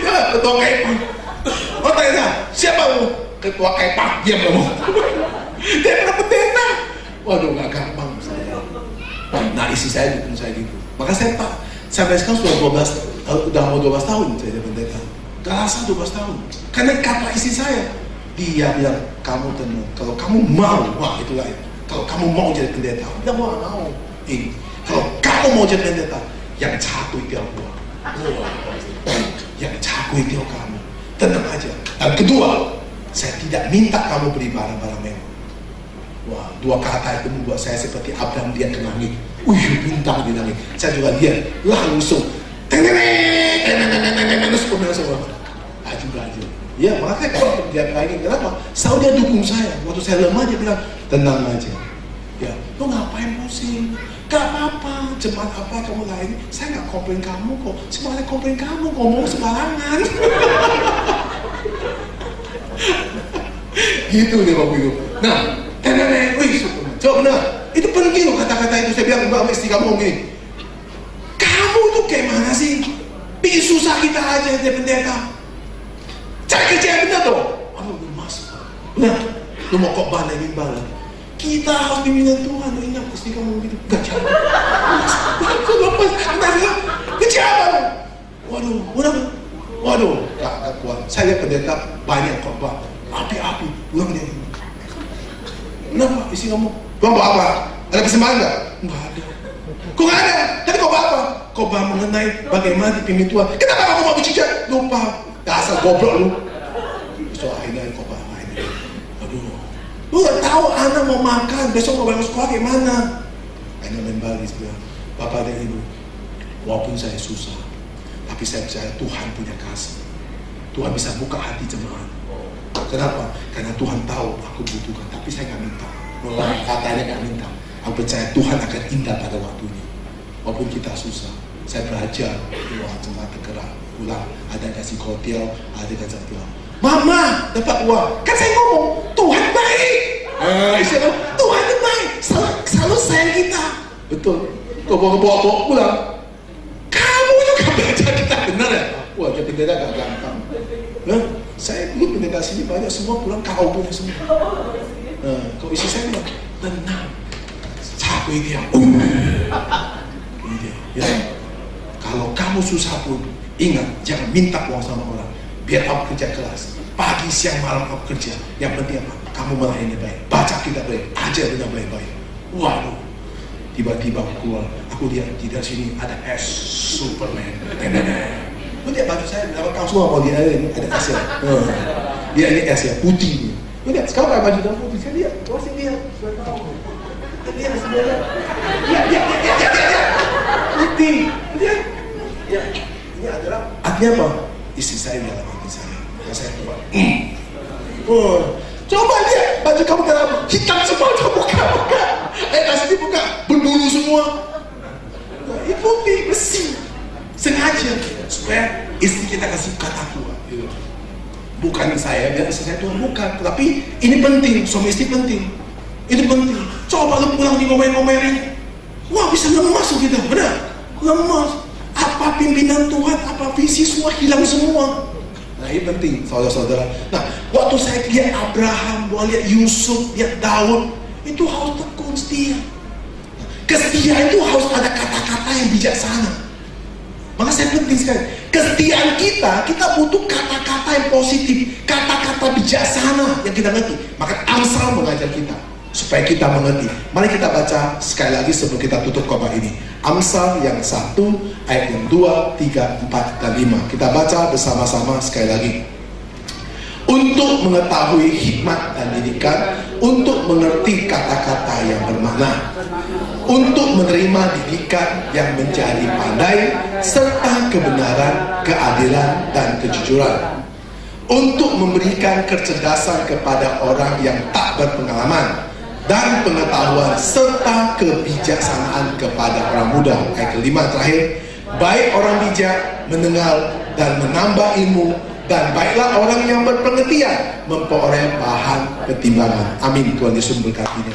Ya, Ketua Kaipang. Oh tanya, siapa lu? Ketua Kaipang, diam kamu. Dia pernah pendeta. Waduh, gak gampang saya. Nah, isi saya dukung saya gitu. Maka saya sampai sekarang udah mau 12 tahun saya jadi pendeta. Gak rasa 12 tahun. Karena kata isi saya, dia bilang, kamu tenang. Kalau kamu mau, wah itu lain. Kalau kamu mau jadi pendeta, dia mau. Kalau kamu mau jadi pendeta, yang satu itu yang gua. Yang cakup itu kamu. Tenang aja. Dan kedua, saya tidak minta kamu beli barang-barang mewah. Wah, 2 kata itu membuat saya seperti Abraham dia ke langit. Bintang di langit. Saya juga lihat langsung. Semua. Aja. Ya, makanya kalau dia ke langit, kenapa? Selalu dia dukung saya. Waktu saya lemah dia bilang, tenang aja. Ya, lo ngapain pusing? Gak apa-apa, jemaat apa kamu lain, saya gak komplain kamu kok. Semuanya komplain kamu, ngomong sembarangan. Gitu nih waktu itu. Nah, coba benar. Itu penting loh kata-kata itu. Saya bilang sama istri kamu gini, kamu itu kayak mana sih? Bikin susah kita aja jadi pendeta. Cari kerja yang benar dong. Aduh, mas. Nah, lu mau kok bandingin balik. Kita harus diminta Tuhan. Ingat istri kamu gitu. Gak jadi. Kejauhan. Waduh, gak kuat. Saya lihat pendeta banyak khotbah. Api-api. Ulang dia. Kenapa? Istri kamu. Kau bawa apa? Ada persembahan gak? Enggak ada. Kok gak ada? Tadi kau bawa apa? Kau bawa mengenai bagaimana dipimpin Tuhan. Kenapa kamu mau bercicat? Lupa. Dasar goblok lu. So akhirnya kau bawa ini. Aduh. Lu gak tahu anak mau makan. Besok mau balik sekolah gimana? Akhirnya membalik bilang, Bapak dan Ibu, walaupun saya susah, tapi saya percaya Tuhan punya kasih. Tuhan bisa buka hati jemaat. Kenapa? Karena Tuhan tahu aku butuhkan, tapi saya gak minta. Katanya gak minta. Aku percaya Tuhan akan indah pada waktunya. Walaupun kita susah, saya belajar. Wah, jemaat tergerak. Pulang, ada kasih hotel, ada kasih hotel. Mama dapat uang. Kan saya ngomong, Tuhan baik. Tuhan itu baik. Selalu sayang kita. Betul. Kau bawa pulang. Kamu juga belajar kita benar ya? Wah, jadi pendeta gak gampang. Saya dulu pendeta sini banyak semua pulang kau punya semua. Kau isi saya bilang, tenang. Satu ini yang ya. Kalau kamu susah pun, ingat jangan minta uang sama orang. Biar aku kerja keras. Pagi, siang, malam aku kerja. Yang penting apa? kamu melayani baik, baca kitab baik, ajar dengan baik-baik. Waduh, tiba-tiba aku lihat di sini ada S Superman. Lu lihat baju saya, kau semua mau lihat ini ada S ya. Dia ini S ya, putih. Lu lihat sekarang pakai baju dalam putih, saya lihat, saya lihat, saya tahu. Lihat sebenarnya, lihat, putih, lihat. Ya, ini adalah artinya apa? Istri saya dalam hati saya. Yang saya buat. Coba lihat baju kamu dalam hitam semua, buka. Kasih dibuka, berbulu semua. Ini putih, bersih. Sengaja supaya istri kita kasih kata kuat. Bukan saya, biar istri saya Tuhan bukan. Tapi ini penting, suami istri penting. Itu penting. Coba lu pulang di ngomel-ngomelin. Wah, bisa lemas kita, benar? Lemas. Apa pimpinan Tuhan, apa visi semua hilang semua. Nah ini penting saudara-saudara. Nah waktu saya lihat Abraham, lihat Yusuf, lihat Daud, itu harus tekun setia. Kesetiaan itu harus ada kata-kata yang bijaksana. Maka saya penting sekali. Kesetiaan kita butuh kata-kata yang positif, kata-kata bijaksana yang kita ngerti. Maka Amsal mengajar kita supaya kita mengerti. Mari kita baca sekali lagi sebelum kita tutup khotbah ini. Amsal yang 1 ayat yang 2, 3, 4, dan 5. Kita baca bersama-sama sekali lagi. Untuk mengetahui hikmat dan didikan, untuk mengerti kata-kata yang bermakna, untuk menerima didikan yang menjadi pandai, serta kebenaran, keadilan, dan kejujuran, untuk memberikan kecerdasan kepada orang yang tak berpengalaman, dan pengetahuan serta kebijaksanaan kepada orang muda. Ayat kelima terakhir, baik orang bijak mendengar dan menambah ilmu, dan baiklah orang yang berpengertian memperoleh bahan pertimbangan. Amin. Tuhan Yesus berkatinya.